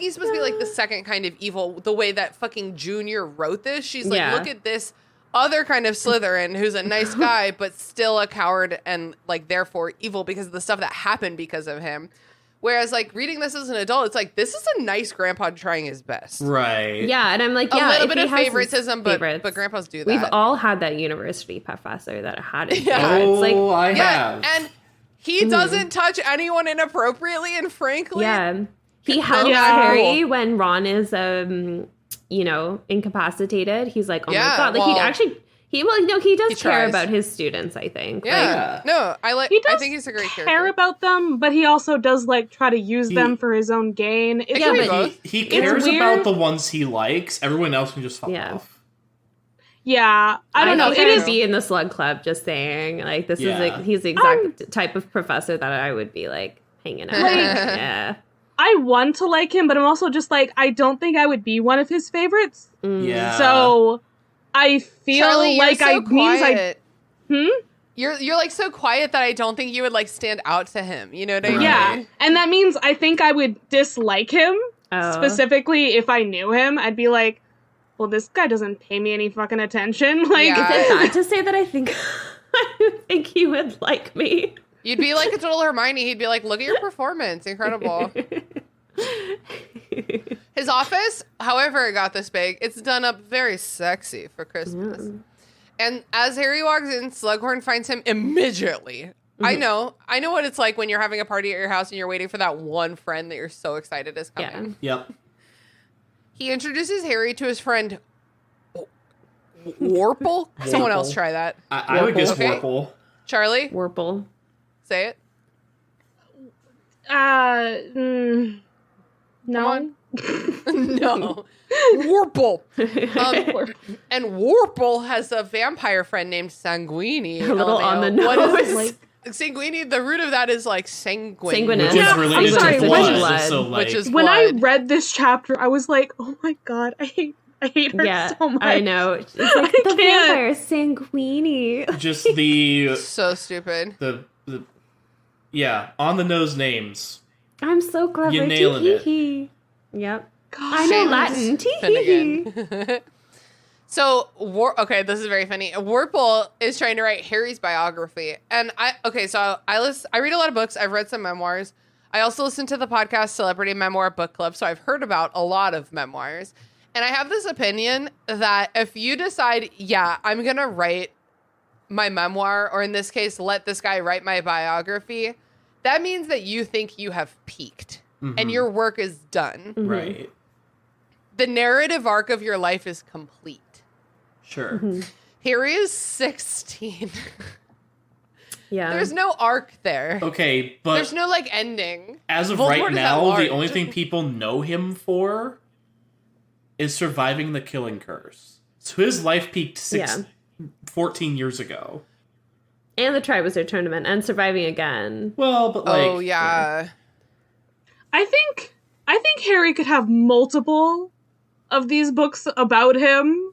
he's supposed to be like the second kind of evil. The way that fucking Junior wrote this, she's like, Yeah. look at this other kind of Slytherin who's a nice guy but still a coward and like therefore evil because of the stuff that happened because of him. Whereas, like, reading this as an adult, it's like, this is a nice grandpa trying his best. Right. Yeah, and I'm like, A yeah, little if bit he of has his favoritism, favorites, but grandpas do that. We've all had that university professor that had it. Yeah. It's like, I yeah, have. and he doesn't touch anyone inappropriately, and frankly, yeah, he helps Yeah. Harry when Ron is, incapacitated. He's like, oh Yeah, my god, like well, he actually, he does he care tries. about his students. I think. yeah. Like, No, I He does think he's a great care character. about them, but he also does like try to use He- them for his own gain. It's Yeah, like- but- He cares weird. about the ones he likes. Everyone else can just fuck Yeah. off. yeah, I don't know. think It I would is. be in the slug club. Just saying, like this is Yeah. like he's the exact type of professor that I would be like hanging out. with. Yeah. I want to like him, but I'm also just like, I don't think I would be one of his favorites. Yeah. So I feel Charlie, like you're so means I. quiet. You're like so quiet that I don't think you would like stand out to him. You know what I mean? Yeah, and that means I think I would dislike him Oh. specifically if I knew him. I'd be like, well, this guy doesn't pay me any fucking attention. Like, Yeah. Is it bad to say that I think I think he would like me? You'd be like a total Hermione. He'd be like, look at your performance. Incredible. His office, however it got this big, it's done up very sexy for Christmas. And as Harry walks in, Slughorn finds him immediately. I know what it's like when you're having a party at your house and you're waiting for that one friend that you're so excited is coming. Yeah. Yep. He introduces Harry to his friend Warple. Someone else try that. I would guess Okay. Warple. Charlie, Warple. say it. no. on. No. Warple. And Warple has a vampire friend named Sanguini. A little on the LMAO. What is nose. like Sanguini? The root of that is like sanguine. Sanguinous. Which is Yeah, related I'm sorry, to which blood. blood? So, like, Which is When I blood. read this chapter, I was like, oh my god, I hate her Yeah, so much. I know. It's like I the can't. vampire Sanguini. just the So stupid. the yeah, on the nose names. I'm so clever. You're nailing it. Tee-hee-hee. Yep. God, I know Shameless Latin. Tee-hee-hee. Finnegan. So, okay, this is very funny. Warple is trying to write Harry's biography. And I read a lot of books. I've read some memoirs. I also listen to the podcast Celebrity Memoir Book Club, so I've heard about a lot of memoirs. And I have this opinion that if you decide, yeah, I'm going to write my memoir, or in this case, let this guy write my biography, that means that you think you have peaked and your work is done. Right. The narrative arc of your life is complete. Sure. Harry is 16. Yeah. There's no arc there. Okay, but There's no like ending. as of Voldemort right is at now, large. the only thing people know him for is surviving the killing curse. So his life peaked 14 years ago. And the Triwizard Tournament and surviving again. Well, but like, Oh yeah. I think Harry could have multiple of these books about him.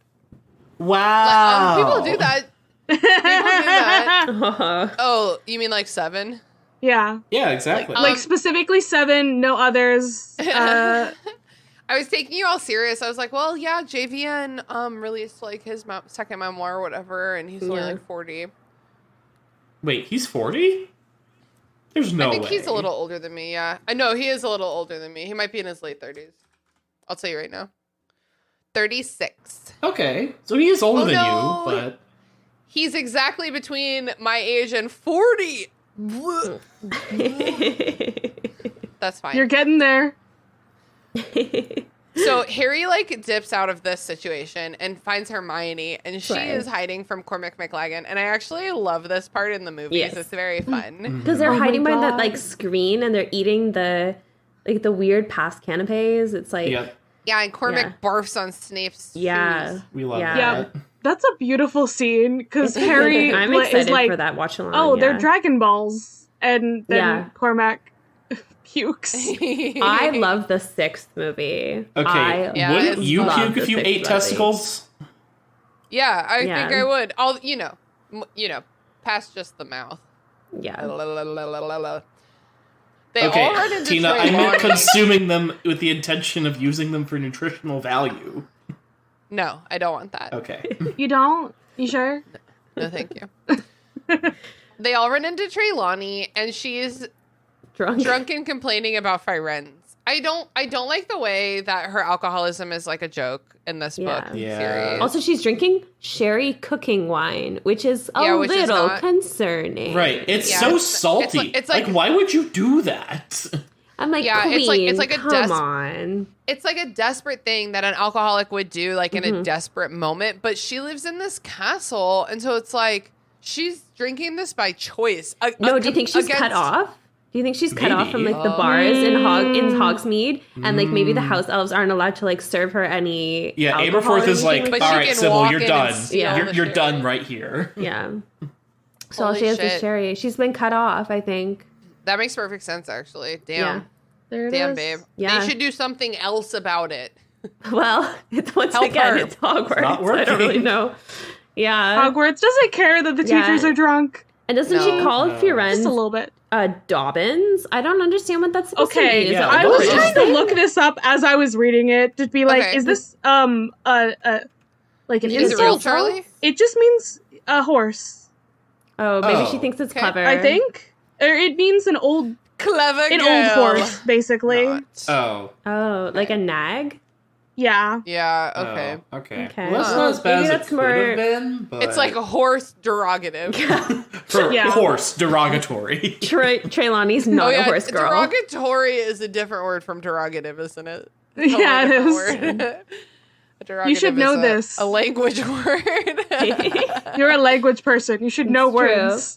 wow. People do that. People do that. Oh, Oh, you mean like 7? Yeah. Yeah, exactly. Like, Like specifically 7, no others. I was taking you all serious. I was like, well, yeah, JVN released like his second memoir or whatever, and he's only Yeah. like 40. Wait, he's 40? There's no I think way. he's a little older than me, yeah. I know, he is a little older than me. He might be in his late 30s. I'll tell you right now. 36. Okay, so he is older Oh, than no. you, but He's exactly between my age and 40. That's fine. You're getting there. So Harry like dips out of this situation and finds Hermione, and she Right. is hiding from Cormac McLaggen. And I actually love this part in the movies. Yes. It's very fun. because they're Oh my hiding behind that God. like screen and they're eating the weird past canapes. It's like yeah, Yeah, and Cormac Yeah. barfs on Snape's yeah, shoes. we love Yeah. that. That's a beautiful scene because Harry I'm is excited like, for that watch along. oh, yeah. they're Dragon Balls. And then Yeah. Cormac pukes. I love the 6th movie. Okay, Yeah, wouldn't it's- you love puke the if you 6th ate movie. testicles? Yeah, I Yeah. think I would. All past just the mouth. Yeah. They Okay, all run into Tina, I Trelawney. meant consuming them with the intention of using them for nutritional value. No, I don't want that. Okay. You don't? You sure? No, thank you. They all run into Trelawney, and she's drunk and complaining about Firenze. I don't like the way that her alcoholism is like a joke in this book series. Also, she's drinking sherry cooking wine, which is a little concerning. Right. It's so salty. It's like, why would you do that? I'm like, Queen, it's like come on. It's like a desperate thing that an alcoholic would do, like in a desperate moment. But she lives in this castle, and so it's like she's drinking this by choice. Do you think she's cut off? Do you think she's cut off from like the bars in Hogsmeade, and like maybe the house elves aren't allowed to like serve her any? Yeah, Aberforth is like, all right, Sybil, you're done. You're done right here. Yeah. So all she has is sherry. She's been cut off, I think. That makes perfect sense, actually. Damn. Yeah. There it Damn, is. babe. Yeah. They should do something else about it. Well, it's it's Hogwarts. Not working. I don't really know. Yeah. Hogwarts doesn't care that the teachers are drunk. And doesn't she call Firenze Just a little bit. Dobbins? I don't understand what that's supposed to mean. Yeah, I was trying to look this up as I was reading it to be like, is this like an Is it real, Charlie? It just means a horse. Oh, maybe she thinks it's clever. I think. Or it means an old horse, basically. Oh. Oh, like a nag? Yeah. Yeah, okay. Oh, okay. Okay. Well, that's not as bad Maybe as that's it could have been, but... It's like a horse derogative. For horse, derogatory. Trelawney's not a horse girl. Derogatory is a different word from derogative, isn't it? Yeah, it is. You should know this. A language word. You're a language person. You should know words.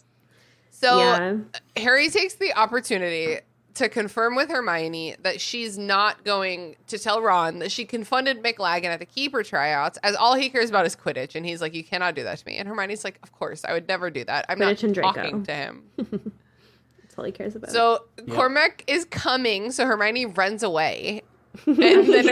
So Harry takes the opportunity to confirm with Hermione that she's not going to tell Ron that she confronted McLaggen at the keeper tryouts, as all he cares about is Quidditch. And he's like, you cannot do that to me. And Hermione's like, of course, I would never do that. I'm Quidditch and not Draco. talking to him. That's all he cares about. So Cormac is coming, so Hermione runs away. And then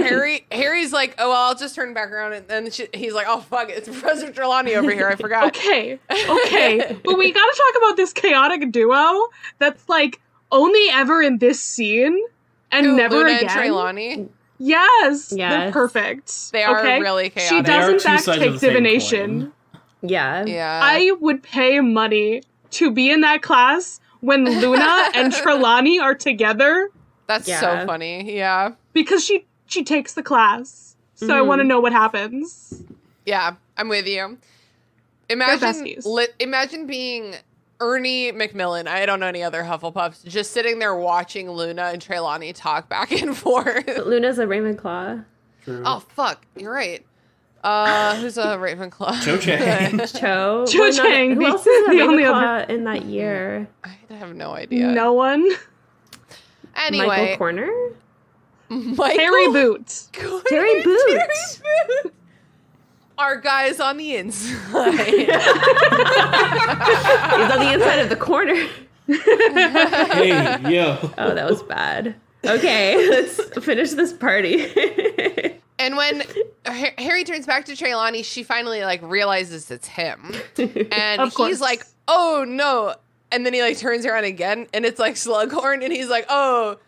Harry's like, oh, well, I'll just turn back around. And then he's like, oh, fuck it. It's Professor Trelawney over here. I forgot. Okay. But we got to talk about this chaotic duo that's like only ever in this scene and never Luna again. And Trelawney? Yes. They're perfect. They are really chaotic. She does, in fact, take divination. Yeah. I would pay money to be in that class when Luna and Trelawney are together. That's so funny. Yeah. Because she takes the class. So I want to know what happens. Yeah, I'm with you. Imagine being Ernie Macmillan. I don't know any other Hufflepuffs. Just sitting there watching Luna and Trelawney talk back and forth. But Luna's a Ravenclaw. True. Oh, fuck. You're right. Who's a Ravenclaw? Cho Chang. Cho Chang. Who else is a Ravenclaw in that year? I have no idea. No one. Anyway. Michael Corner? Harry Boot. Terry Boot. Our guy's on the inside. He's on the inside of the corner. Hey, yo. Oh, that was bad. Okay, let's finish this party. And when Harry turns back to Trelawney, she finally like realizes it's him. And he's like, oh no. And then he like turns around again and it's like Slughorn and he's like, oh,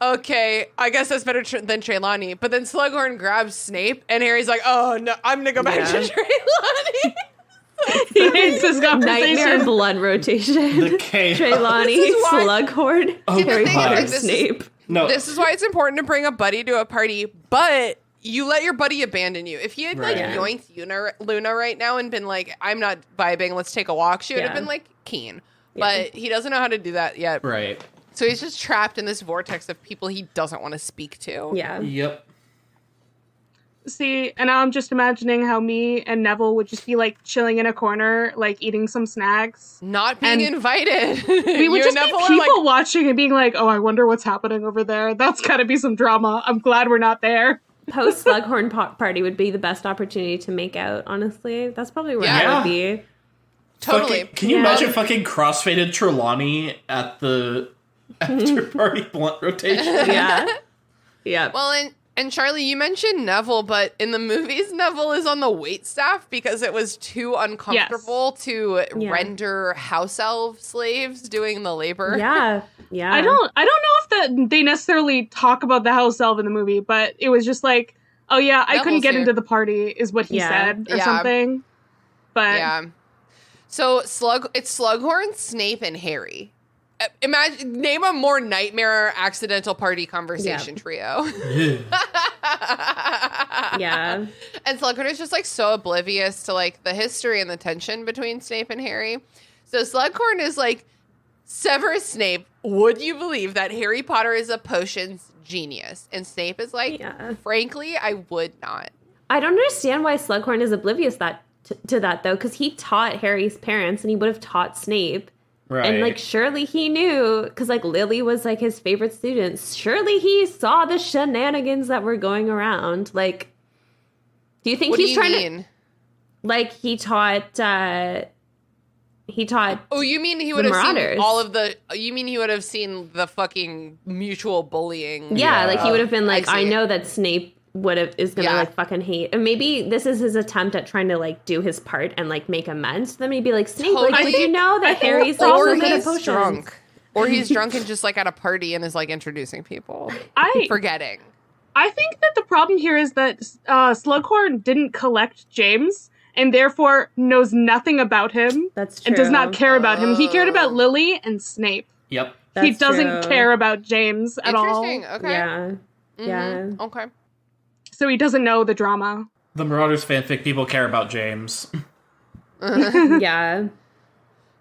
okay, I guess that's better than Trelawney. But then Slughorn grabs Snape and Harry's like, oh no, I'm gonna go back to Trelawney. He hates this conversation. Nightmare blood rotation. The chaos. Trelawney, Slughorn, Harry Potter, Snape. No. This is why it's important to bring a buddy to a party, but you let your buddy abandon you. If he had like yoinked Luna right now and been like, I'm not vibing, let's take a walk, she would have been like keen. But he doesn't know how to do that yet. Right. So he's just trapped in this vortex of people he doesn't want to speak to. Yeah. Yep. See, and now I'm just imagining how me and Neville would just be like chilling in a corner, like eating some snacks. Not being invited. We would just be people watching and being like, oh, I wonder what's happening over there. That's gotta be some drama. I'm glad we're not there. Post Slughorn party would be the best opportunity to make out, honestly. That's probably where I would be. Totally. Can you imagine fucking crossfaded Trelawney at the after party blunt rotation? Yeah. Yeah. Well, and Charlie, you mentioned Neville, but in the movies, Neville is on the waitstaff because it was too uncomfortable to render house elf slaves doing the labor. Yeah. Yeah. I don't know if that they necessarily talk about the house elf in the movie, but it was just like, oh yeah, I couldn't get into the party is what he said or something. But So it's Slughorn, Snape, and Harry. name a more nightmare accidental party conversation trio. Yeah. And Slughorn is just like so oblivious to like the history and the tension between Snape and Harry. So Slughorn is like, Severus Snape, would you believe that Harry Potter is a potions genius? And Snape is like, frankly, I would not. I don't understand why Slughorn is oblivious to that, though, because he taught Harry's parents and he would have taught Snape. Right. And, like, surely he knew, because, like, Lily was, like, his favorite student. Surely he saw the shenanigans that were going around. Like, do you think he's trying to... Like, he taught... Oh, you mean he would have seen all of the... You mean he would have seen the fucking mutual bullying? Yeah, like, he would have been like, I know that Snape is gonna like fucking hate, and maybe this is his attempt at trying to like do his part and like make amends. Then maybe like Snape, like, did you know that Harry's like so good at potions? Drunk, or he's drunk and just like at a party and is like introducing people. Forgetting. I think that the problem here is that Slughorn didn't collect James and therefore knows nothing about him. That's true. And does not care about him. He cared about Lily and Snape. Yep. He doesn't care about James at all. Interesting. Okay. Yeah. Yeah. Okay. So he doesn't know the drama. The Marauders fanfic people care about James. Yeah.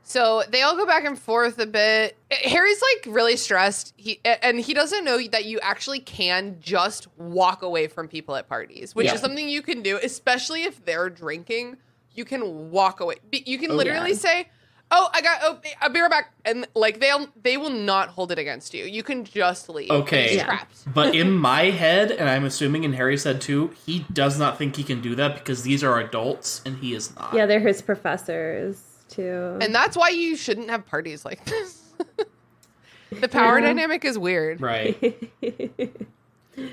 So they all go back and forth a bit. Harry's like really stressed. He doesn't know that you actually can just walk away from people at parties, which is something you can do, especially if they're drinking. You can walk away. You can literally say, I'll be right back. And like they will not hold it against you. You can just leave. Okay. It's trapped. But in my head, and I'm assuming in Harry's head too, he does not think he can do that because these are adults and he is not. Yeah, they're his professors too. And that's why you shouldn't have parties like this. The power dynamic is weird. Right.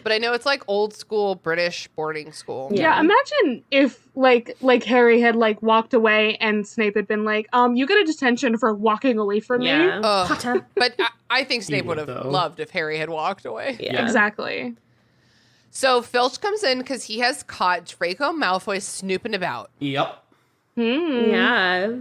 But I know it's like old school British boarding school. Yeah, imagine if like Harry had like walked away and Snape had been like, you get a detention for walking away from me. Potter. But I think Snape would have loved if Harry had walked away. Yeah. Exactly. So Filch comes in because he has caught Draco Malfoy snooping about. Yep. Yeah.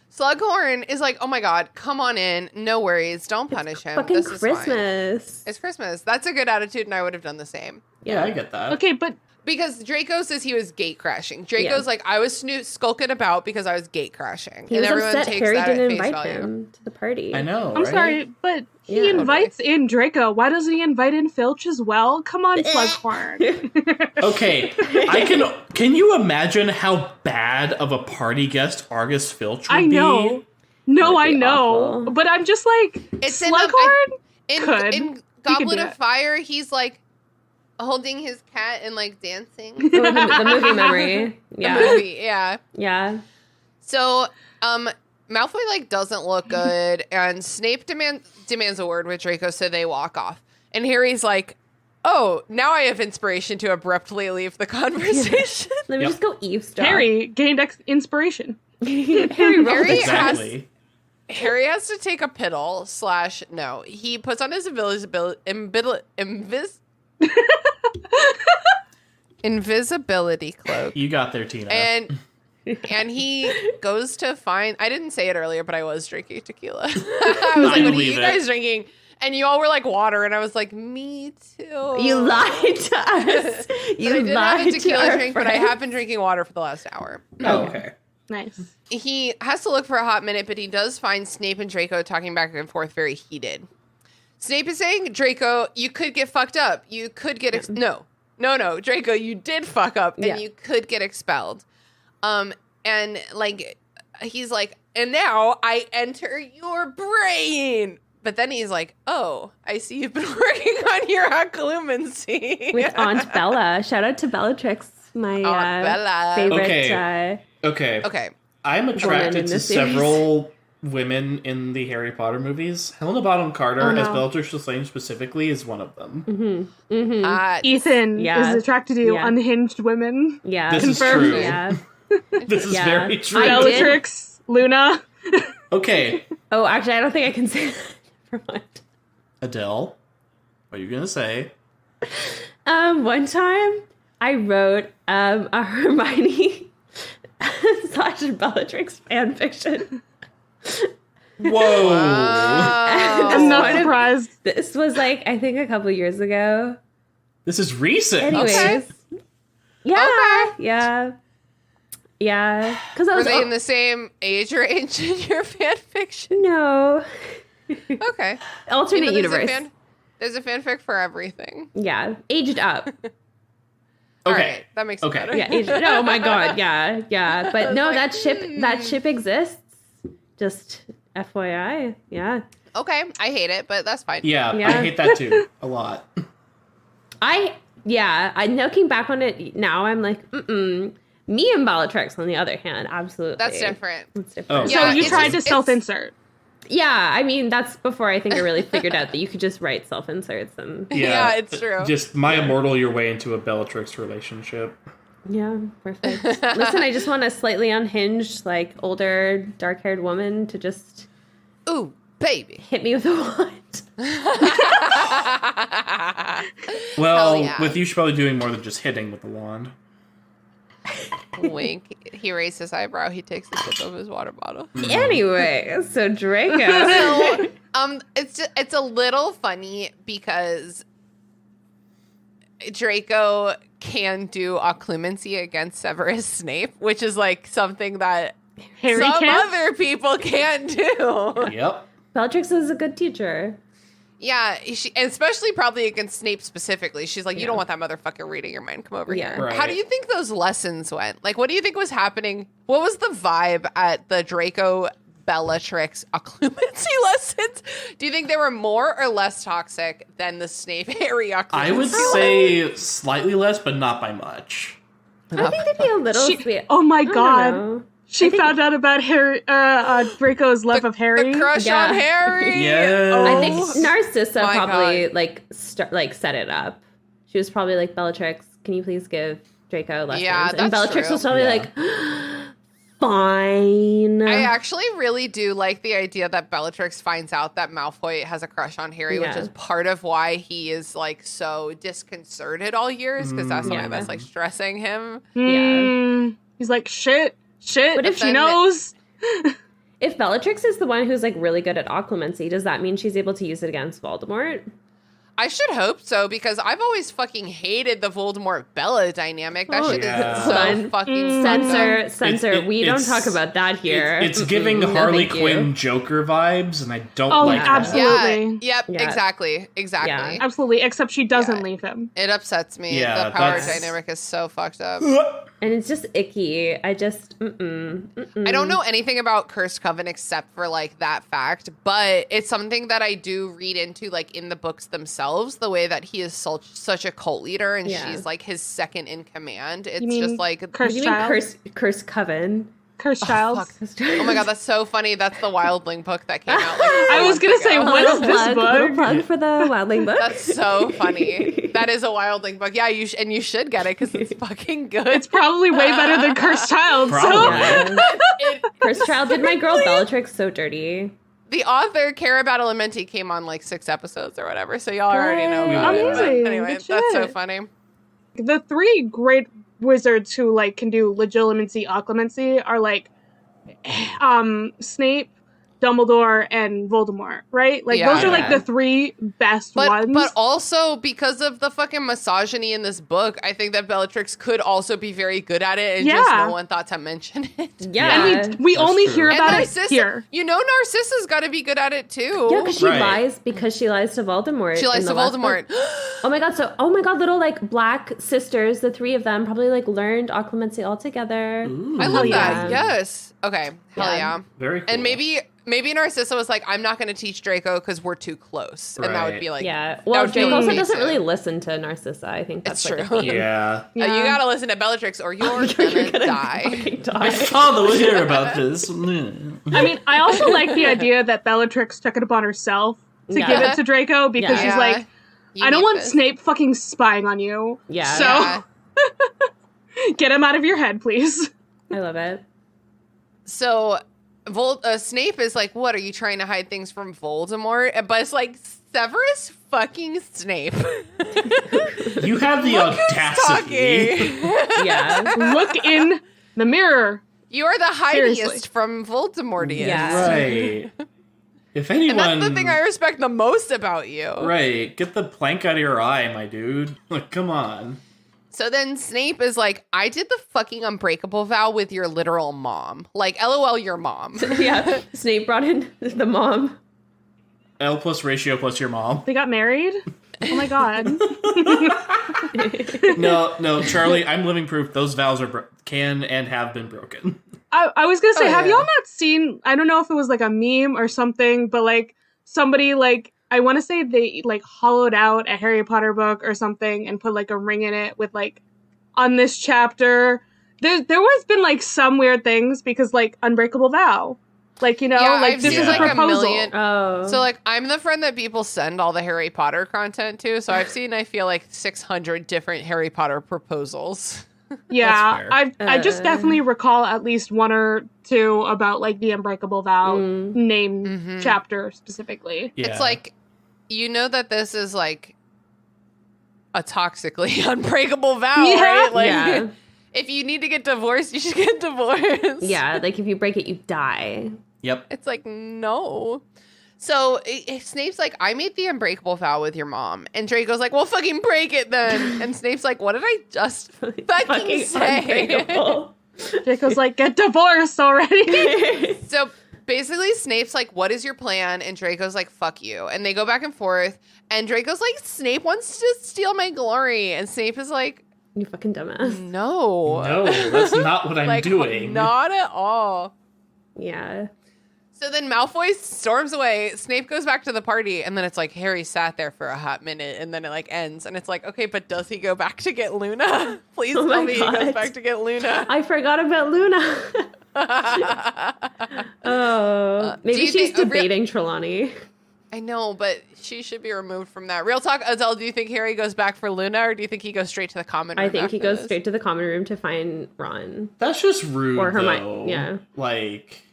Slughorn is like, oh my god, come on in. No worries. Don't punish him. Fucking This is fine. Christmas. It's Christmas. That's a good attitude, and I would have done the same. Yeah, I get that. Okay, but because Draco says he was gate crashing. Draco's like, I was skulking about because I was gate crashing. He was upset Harry didn't invite him to the party. I know, I'm sorry, but he invites in Draco. Why doesn't he invite in Filch as well? Come on, Slughorn. Okay, can you imagine how bad of a party guest Argus Filch would I know. be? No, I know. awful. But I'm just like, It's Slughorn in Goblet of Fire, he's like holding his cat and like dancing. Oh, the movie memory. Yeah. The movie, yeah. Yeah. So, Malfoy like doesn't look good, and Snape demands a word with Draco, so they walk off. And Harry's like, "Oh, now I have inspiration to abruptly leave the conversation." Let me just go eavesdrop. Harry gained Harry Exactly. Harry has to take a piddle / no. He puts on his invisibility cloak. You got there, Tina. And he goes to find... I didn't say it earlier, but I was drinking tequila. I was like, what are you guys drinking? And you all were like water, and I was like, me too. You lied to us. You I didn't have a lied tequila to our drink, but I have been drinking water for the last hour. Oh, okay. Nice. He has to look for a hot minute, but he does find Snape and Draco talking back and forth very heated. Snape is saying, Draco, you could get fucked up. You could get... No, Draco, you did fuck up, and you could get expelled. And like, he's like, and now I enter your brain. But then he's like, oh, I see you've been working on your occlumency. With Aunt Bella. Shout out to Bellatrix, my Bella. favorite. Okay. I'm attracted to several women in the Harry Potter movies. Helena Bonham Carter, as Bellatrix Lestrange specifically, is one of them. Ethan is attracted to unhinged women. Yeah. This is true. Yeah. This is very true. Bellatrix, Luna. Okay. Oh, actually, I don't think I can say that. Never mind. Adele, what are you going to say? One time, I wrote a Hermione / Bellatrix fan fiction. Whoa. I'm not surprised. This was like, I think a couple years ago. This is recent. Anyways. Okay. Yeah. Yeah. Yeah. Because I Were was they in the same age range in your fan fiction? No. Okay. Alternate You know, universe. There's a fanfic for everything. Yeah. Aged up. All Okay. right, that makes it Okay. better. Yeah. Oh my god. Yeah. Yeah. But no, like, that ship exists. Just FYI. Yeah. Okay, I hate it, but that's fine. Yeah, Yeah. I hate that too. A lot. I looking back on it now, I'm like, Me and Bellatrix, on the other hand, absolutely. That's different. It's different. Oh. So Yeah, you it's tried just- to self-insert. Yeah, I mean, that's before I think I really figured out that you could just write self-inserts and Yeah, it's true. Just my immortal your way into a Bellatrix relationship. yeah, perfect. Listen, I just want a slightly unhinged, like, older, dark-haired woman to just Ooh, baby. hit me with a wand. Well, Hell yeah. with you probably doing more than just hitting with the wand. Wink. He raised his eyebrow. He takes the sip of his water bottle. Anyway, so Draco. So, it's a little funny because Draco can do occlumency against Severus Snape, which is like something that Harry some can't? other people can't do. Yep. Bellatrix is a good teacher. Yeah, and especially probably against Snape specifically. She's like, you don't want that motherfucker reading your mind. Come over Yeah. here. Right. How do you think those lessons went? Like, what do you think was happening? What was the vibe at the Draco Bellatrix occlumency lessons? Do you think they were more or less toxic than the Snape Harry occlumency? I would say slightly less, but not by much. I think they'd be a little sweet. Oh my I don't god. know. She found out about Harry, Draco's love of Harry. the crush Yeah. on Harry. Yes. Oh. I think Narcissa My probably God. like set it up. She was probably like, Bellatrix, can you please give Draco lessons? Yeah, and that's Bellatrix true. was probably Yeah. like, fine. I actually really do like the idea that Bellatrix finds out that Malfoy has a crush on Harry, which Yeah. is part of why he is like so disconcerted all years, because that's something Yeah. that's like stressing him. He's like, shit. What if She then- knows. If Bellatrix is the one who's like really good at occlumency, does that mean she's able to use it against Voldemort? I should hope so, because I've always fucking hated the Voldemort Bella dynamic. That Oh, shit yeah. is Hold so on. fucking fucked up. Censor. We don't it's- talk about that here. It's giving No, Harley thank you. Quinn Joker vibes, and I don't Oh, like that. absolutely. Yeah, yep, Yeah. exactly. Yeah. Absolutely. Except she doesn't Yeah. leave him. It upsets me. Yeah, The power that's- dynamic is so fucked up. And it's just icky. I just, I don't know anything about Cursed Coven except for like that fact, but it's something that I do read into like in the books themselves, the way that he is such a cult leader and Yeah. she's like his second in command. It's mean just like What Cursed do you mean Child? Cursed Coven? Cursed Child. fuck. Oh my god, that's so funny. That's the Wildling book that came out. Like, I was gonna say, what is this Little book? plug for the Wildling book. That's so funny. That is a Wildling book. Yeah, you should get it because it's fucking good. It's probably way better than Cursed Child. Probably. So Yeah. It- Cursed Child did my girl Bellatrix so dirty. the author Cara Badalamenti came on like 6 episodes or whatever, so y'all already know about it. But Amazing. anyway, Good that's so shit. funny. the 3 great wizards who like can do legitimacy occlumency are like Snape, Dumbledore, and Voldemort, right? Like Yeah. those are like Yeah. the 3 best ones. But also because of the fucking misogyny in this book, I think that Bellatrix could also be very good at it, and just Yeah. no one thought to mention it. Yeah. and we That's only true. hear And about it Narcissa, here. you know, Narcissa's got to be good at it too. Yeah, because she Right. lies to Voldemort. She lies in to the last Voldemort. book. Oh my god, little like black sisters, the 3 of them probably like learned occlumency all together. I love yeah. that. Yes. Okay. Hell Yeah. yeah. Very cool. And maybe Narcissa was like, I'm not going to teach Draco because we're too close, and that would Right. be like, Yeah. that Well, would Draco be also me doesn't too. really listen to Narcissa. I think that's It's like a true. theme. Yeah. You got to listen to Bellatrix or you're You're gonna die. fucking I die. saw the hear about this. I mean, I also like the idea that Bellatrix took it upon herself to Yeah. give it to Draco because Yeah. she's like, You I don't need want this. Snape fucking spying on you. Yeah. So Yeah. get him out of your head, please. I love it. So Snape is like, what, are you trying to hide things from Voldemort? But it's like, Severus fucking Snape. You have the audacity. Talking. Yeah. Look in the mirror. You are the Seriously. hidiest from Voldemortians. Yeah. Right. If anyone, And that's the thing I respect the most about you. right, get the plank out of your eye, my dude. Like, come on. So then Snape is like, I did the fucking unbreakable vow with your literal mom. Like, LOL, your mom. Yeah. Snape brought in the mom. L plus ratio plus your mom. They got married? Oh my god. No, Charlie, I'm living proof those vows are can and have been broken. I was gonna say, Oh, have yeah. y'all not seen, I don't know if it was like a meme or something, but like somebody like, I want to say they like hollowed out a Harry Potter book or something and put like a ring in it with like, on this chapter. There has been like some weird things because like Unbreakable Vow. Like, you know, Yeah, like I've this seen, is like, a a proposal. million- Oh. So, like, I'm the friend that people send all the Harry Potter content to. So I've seen, I feel like, 600 different Harry Potter proposals. Yeah, That's I just definitely recall at least one or two about like the Unbreakable Vow name Mhm. chapter specifically. Yeah. It's like, you know that this is like a toxically unbreakable vow, Yeah. right? Like, Yeah. if you need to get divorced, you should get divorced. Yeah, like if you break it, you die. Yep. It's like, no. So Snape's like, I made the unbreakable vow with your mom. And Draco's like, well, fucking break it then. And Snape's like, what did I just fucking say? Unbreakable. Draco's like, get divorced already. So basically, Snape's like, what is your plan? And Draco's like, fuck you. And they go back and forth. And Draco's like, Snape wants to steal my glory. And Snape is like, You fucking dumbass. no. No, that's not what I'm Like, doing. not at all. Yeah. So then Malfoy storms away. Snape goes back to the party, and then it's like Harry sat there for a hot minute, and then it like ends, and it's like, okay, but does he go back to get Luna? Please Oh tell my me he goes God. back to get Luna. I forgot about Luna. Oh, do maybe you she's think- debating Trelawney. I know, but she should be removed from that. Real talk, Adele, do you think Harry goes back for Luna, or do you think he goes straight to the common room? I think he after goes this? straight to the common room to find Ron. That's just rude, Or Hermione, though. yeah. Like,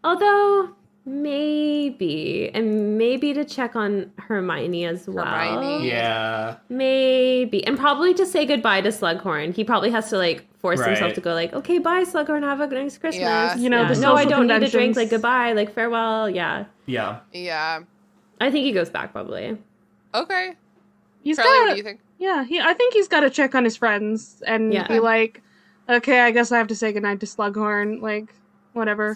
Although maybe, and maybe to check on Hermione as well. Hermione. yeah. Maybe, and probably to say goodbye to Slughorn. He probably has to like force himself Right. to go like, okay, bye Slughorn, have a nice Christmas. Yeah. You know, the no, I social don't need a drink. conventions. Like goodbye, like farewell. Yeah, Yeah. Yeah. I think he goes back probably. Okay. He's Charlie, what got, do you think? yeah, I think he's got to check on his friends and Yeah. be like, okay, I guess I have to say goodnight to Slughorn. Like, whatever.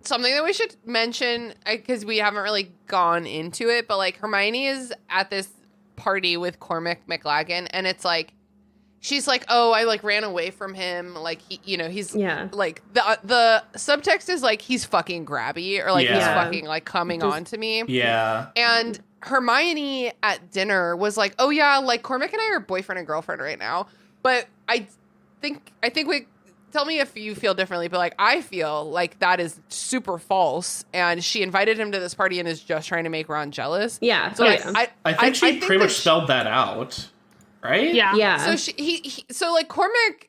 Something that we should mention, because we haven't really gone into it, but like Hermione is at this party with Cormac McLaggen, and it's like, she's like, oh, I like ran away from him. Like, he, you know, he's Yeah. like, the subtext is like, he's fucking grabby, or like, he's Yeah. fucking like coming Just- on to me. Yeah. And Hermione at dinner was like, oh yeah, like Cormac and I are boyfriend and girlfriend right now. But I think we, tell me if you feel differently, but like I feel like that is super false. And she invited him to this party and is just trying to make Ron jealous. Yeah. So yeah. like, I think she pretty that much spelled that out, right? Yeah. yeah. So so like Cormac,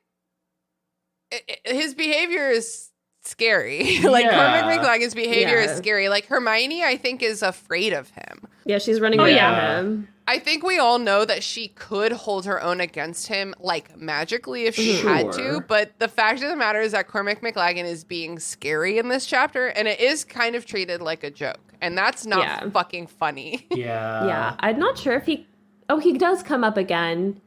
his behavior is scary. Like Yeah. Cormac McLaggen's behavior is Yeah. scary. Like Hermione, I think, is afraid of him. Yeah, she's running Oh, away yeah. from him. I think we all know that she could hold her own against him, like magically, if she had to. Sure. But the fact of the matter is that Cormac McLaggen is being scary in this chapter, and it is kind of treated like a joke, and that's not Yeah. fucking funny. Yeah. Yeah, I'm not sure if he. Oh, he does come up again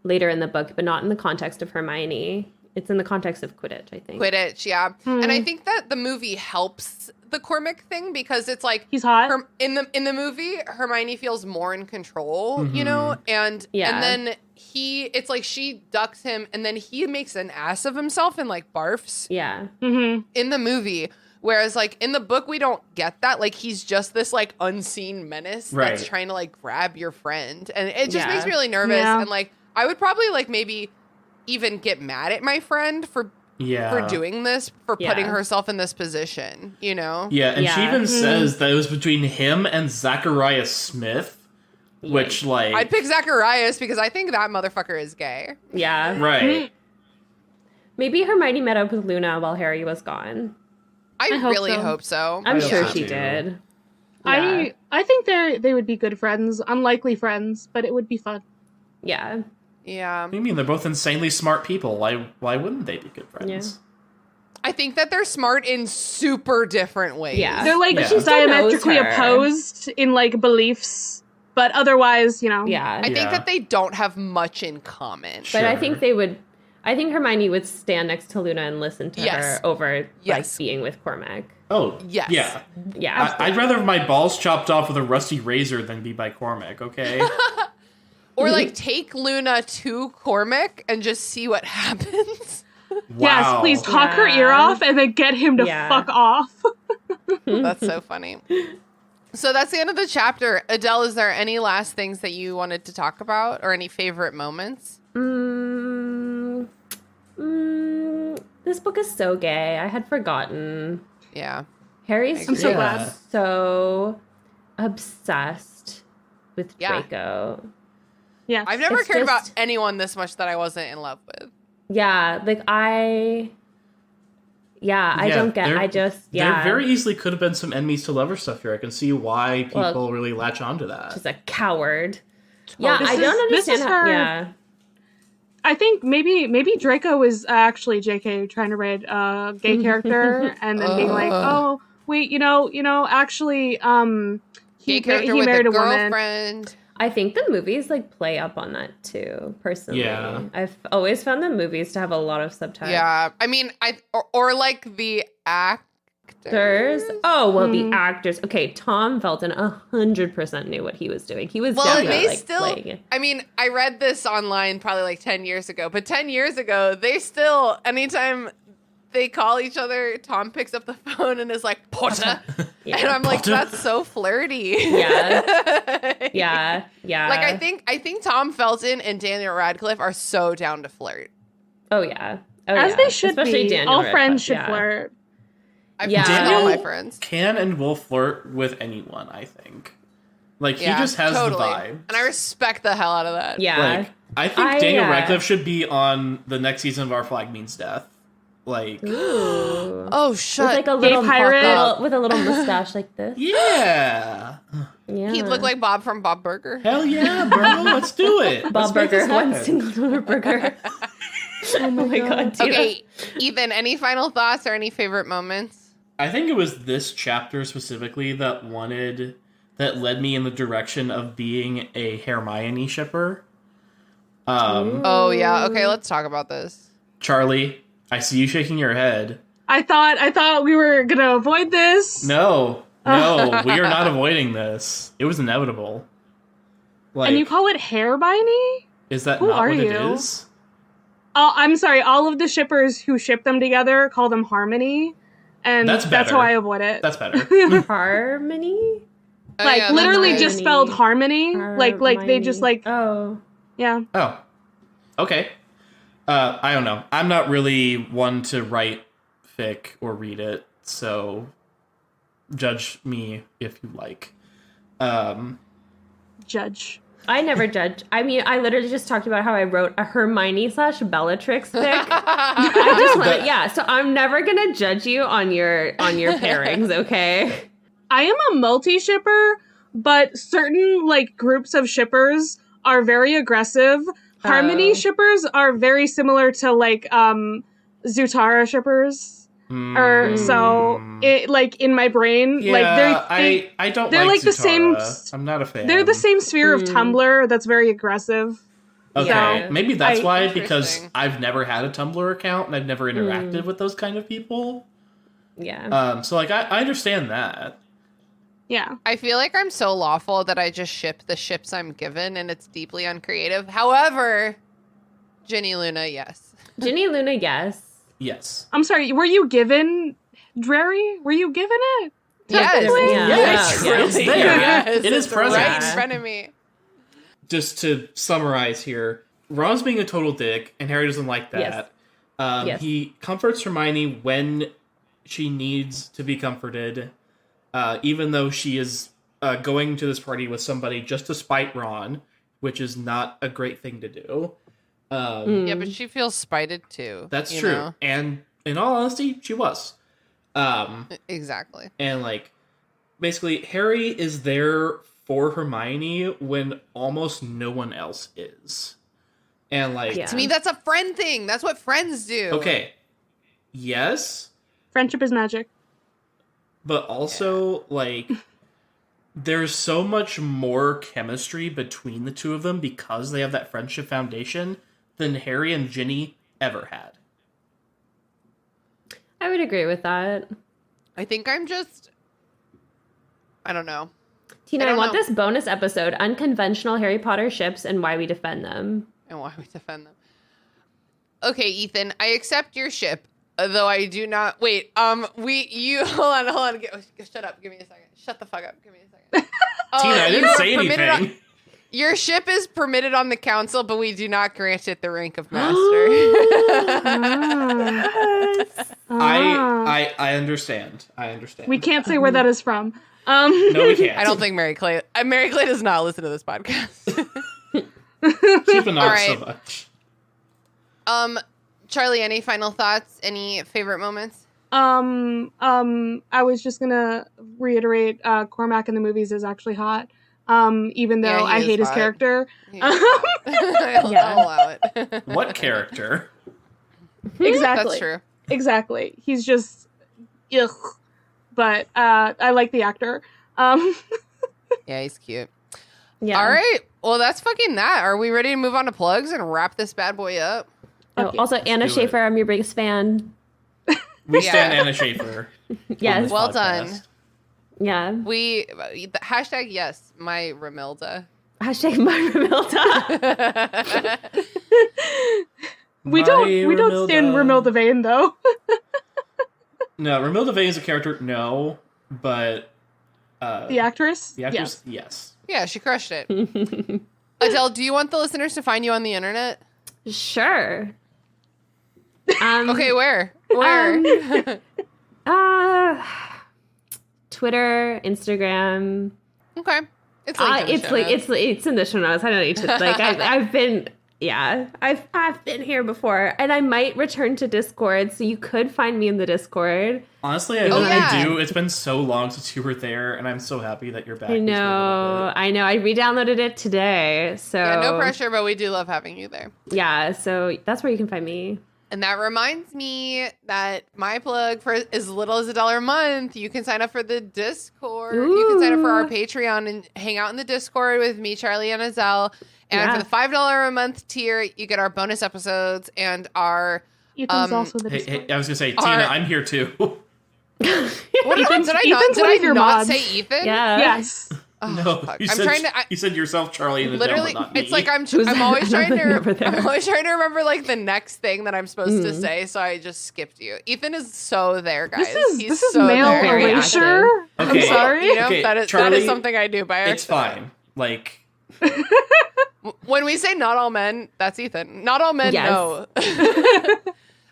later in the book, but not in the context of Hermione. It's in the context of Quidditch, I think. Quidditch, yeah. And I think that the movie helps the Cormac thing because it's like He's hot. in the movie, Hermione feels more in control, you know, and Yeah. then it's like she ducks him, and then he makes an ass of himself and like barfs. Yeah, Mm-hmm. In the movie, whereas like in the book we don't get that. Like he's just this like unseen menace that's Right. trying to like grab your friend, and it just Yeah. makes me really nervous. Yeah. And like I would probably like maybe even get mad at my friend for doing this, for putting Yeah. herself in this position, you know. Yeah, and she Yeah. even says that it was between him and Zachariah Smith, which, like... I'd pick Zacharias because I think that motherfucker is gay. yeah. Right. Maybe Hermione met up with Luna while Harry was gone. I hope really so. hope so. I'm hope sure so, she too. did. Yeah. I think they would be good friends, unlikely friends, but it would be fun. Yeah. Yeah. What do you mean? They're both insanely smart people. Why wouldn't they be good friends? I think that they're smart in super different ways. Yeah. They're like But she still knows diametrically her. opposed in like beliefs, but otherwise, you know. Yeah. I think that they don't have much in common. But I Sure. think I think Hermione would stand next to Luna and listen to her over like being with Cormac. Oh, Yes. yeah. Yeah. I'd rather have my balls chopped off with a rusty razor than be by Cormac, okay? Or like take Luna to Cormac and just see what happens. Yes, Wow. please talk her ear off and then get him to fuck off. That's so funny. So that's the end of the chapter. Adele, is there any last things that you wanted to talk about or any favorite moments? This book is so gay. I had forgotten. Yeah. Harry's I'm so just glad. so obsessed with Yeah. Draco. Yeah. I've never It's cared about just- anyone this much that I wasn't in love with. Yeah, like I don't get. There very easily could have been some enemies to lover stuff here. I can see why people really latch onto that. She's a coward. Yeah, This I don't is understand how. her- Yeah, I think maybe Draco was actually JK trying to write a gay character and then being like, oh wait, actually, Gay character he with married a a woman. girlfriend. I think the movies like play up on that too. Personally, Yeah. I've always found the movies to have a lot of subtext. Yeah. I mean, or like the actors. Oh well, the actors. Okay, Tom Felton 100% knew what he was doing. He was definitely like playing it. I mean, I read this online probably like 10 years ago, but 10 years ago, they still, anytime they call each other, Tom picks up the phone and is like, Potter. Yeah. And I'm like, Potter. that's so flirty. Yeah. Like, I think Tom Felton and Daniel Radcliffe are so down to flirt. Oh yeah. As they should Especially be. Daniel All Radcliffe, friends should yeah. flirt. I've Yeah. yeah. all my Daniel friends. can and will flirt with anyone, I think. Like, Yeah, he just has totally. the vibe. And I respect the hell out of that. Yeah. Like, I think Daniel yeah. Radcliffe should be on the next season of Our Flag Means Death. Like, Ooh. Oh, With shut like a little pirate. with a little mustache like this. yeah. Yeah. He'd look like Bob from Bob Burger. Hell yeah, bro. Let's do it. Bob Let's make Burger, this one happen. single dollar burger. Oh my god. dude. Okay, Ethan, any final thoughts or any favorite moments? I think it was this chapter specifically that led me in the direction of being a Hermione shipper. Oh, yeah. Okay, let's talk about this. Charlie, I see you shaking your head. I thought we were gonna avoid this. No, we are not avoiding this. It was inevitable. Like, And you call it Hermione? is that who not are what it you? is? Oh, I'm sorry. All of the shippers who ship them together call them Harmony, and That's that's better. how I avoid it. That's better. Harmony? Oh, like yeah, that's literally right. just spelled harmony. Like they just like Oh. yeah. Oh, okay. I don't know. I'm not really one to write fic or read it, so judge me if you like. Judge. I never judge. I mean, I literally just talked about how I wrote a Hermione / Bellatrix fic. I just want to, yeah. So I'm never gonna judge you on your pairings, okay? I am a multi-shipper, but certain like groups of shippers are very aggressive. Harmony Oh. shippers are very similar to like Zutara shippers. Or so it like in my brain, Yeah, like I don't. they're like the Zutara. same- I'm not a fan. they're the same sphere of Tumblr that's very aggressive. Okay, Yeah. maybe that's why, because Interesting. I've never had a Tumblr account and I've never interacted with those kind of people. Yeah. So like I understand that. Yeah. I feel like I'm so lawful that I just ship the ships I'm given, and it's deeply uncreative. However, Ginny Luna, yes. Ginny Luna, yes. Yes. I'm sorry, were you given Drary? Were you given it? Yes. Technically? Yeah. Yes, Yeah. it's there. Yes, It is it's present. right in front of me. Just to summarize here, Ron's being a total dick, and Harry doesn't like that. Yes. Yes. He comforts Hermione when she needs to be comforted, even though she is going to this party with somebody just to spite Ron, which is not a great thing to do. Yeah, but she feels spited too. That's you true. know? And in all honesty, she was. Exactly. And like, basically, Harry is there for Hermione when almost no one else is. And like, Yeah. To me, that's a friend thing. That's what friends do. okay, yes, Friendship is magic. but also like there's so much more chemistry between the two of them because they have that friendship foundation than Harry and Ginny ever had. I would agree with that. I think I don't know. Tina, I I don't want know. this bonus episode, unconventional Harry Potter ships and why we defend them. And why we defend them. Okay, Ethan, I accept your ship, though I do not. Wait, hold on. Shut up. Give me a second. Shut the fuck up. Give me a second. Tina, I didn't say anything. Your ship is permitted on the council, but we do not grant it the rank of master. I understand. I understand. We can't say where that is from. No, we can't. I don't think Mary Clay does not listen to this podcast. Keep an eye All right. so much. Charlie, any final thoughts? Any favorite moments? I was just gonna reiterate, Cormac in the movies is actually hot. Even though he I is hate his hot. character. I'll allow it. What character? Exactly. That's true. Exactly. He's just, ugh. But, I like the actor. Yeah, he's cute. Yeah. All right. Well, that's fucking that. Are we ready to move on to plugs and wrap this bad boy up? Oh, also, Anna do it. Schaefer, I'm your biggest fan. We Yeah. stand Anna Schaefer. Yes. Well done. Yeah. The hashtag yes, my Romilda. Hashtag my Romilda. We don't stand Romilda Vane, though. No, Romilda Vane is a character. No, but The actress? the actress, yes. Yeah, she crushed it. Adele, do you want the listeners to find you on the internet? Sure. Okay, where? Where? Twitter, Instagram. Okay. It's linked in the It's show like notes. it's in the show notes. I don't need to like. I've been I've been here before, and I might return to Discord, so you could find me in the Discord. Honestly, Oh, yeah. I do. It's been so long since you were there, and I'm so happy that you're back. I know. I re-downloaded it today, so Yeah, no pressure, but we do love having you there. Yeah, so that's where you can find me. And that reminds me that my plug for as little as $1 a month, you can sign up for the Discord. You can sign up for our Patreon and hang out in the Discord with me, Charlie, and Azelle. And Yeah. for the $5 a month tier, you get our bonus episodes and our Ethan's also the Hey, Discord. I was gonna say, Tina, I'm here too. what did Ethan's I one of your not mods. say Ethan? Yeah. Yes. Oh, No, fuck. you I'm said trying to. you said yourself, Charlie, and Adele, Literally, but not me. it's like I'm that? always I trying don't to remember there. I'm always trying to remember like the next thing that I'm supposed to say, so I just skipped you. Ethan is so there, guys. He's This is so male there. Very erasure. I'm Okay. sorry. You know, Okay, that is Charlie, something I do by it's accident. fine. Like, When we say not all men, that's Ethan. Not all men, Yes. no.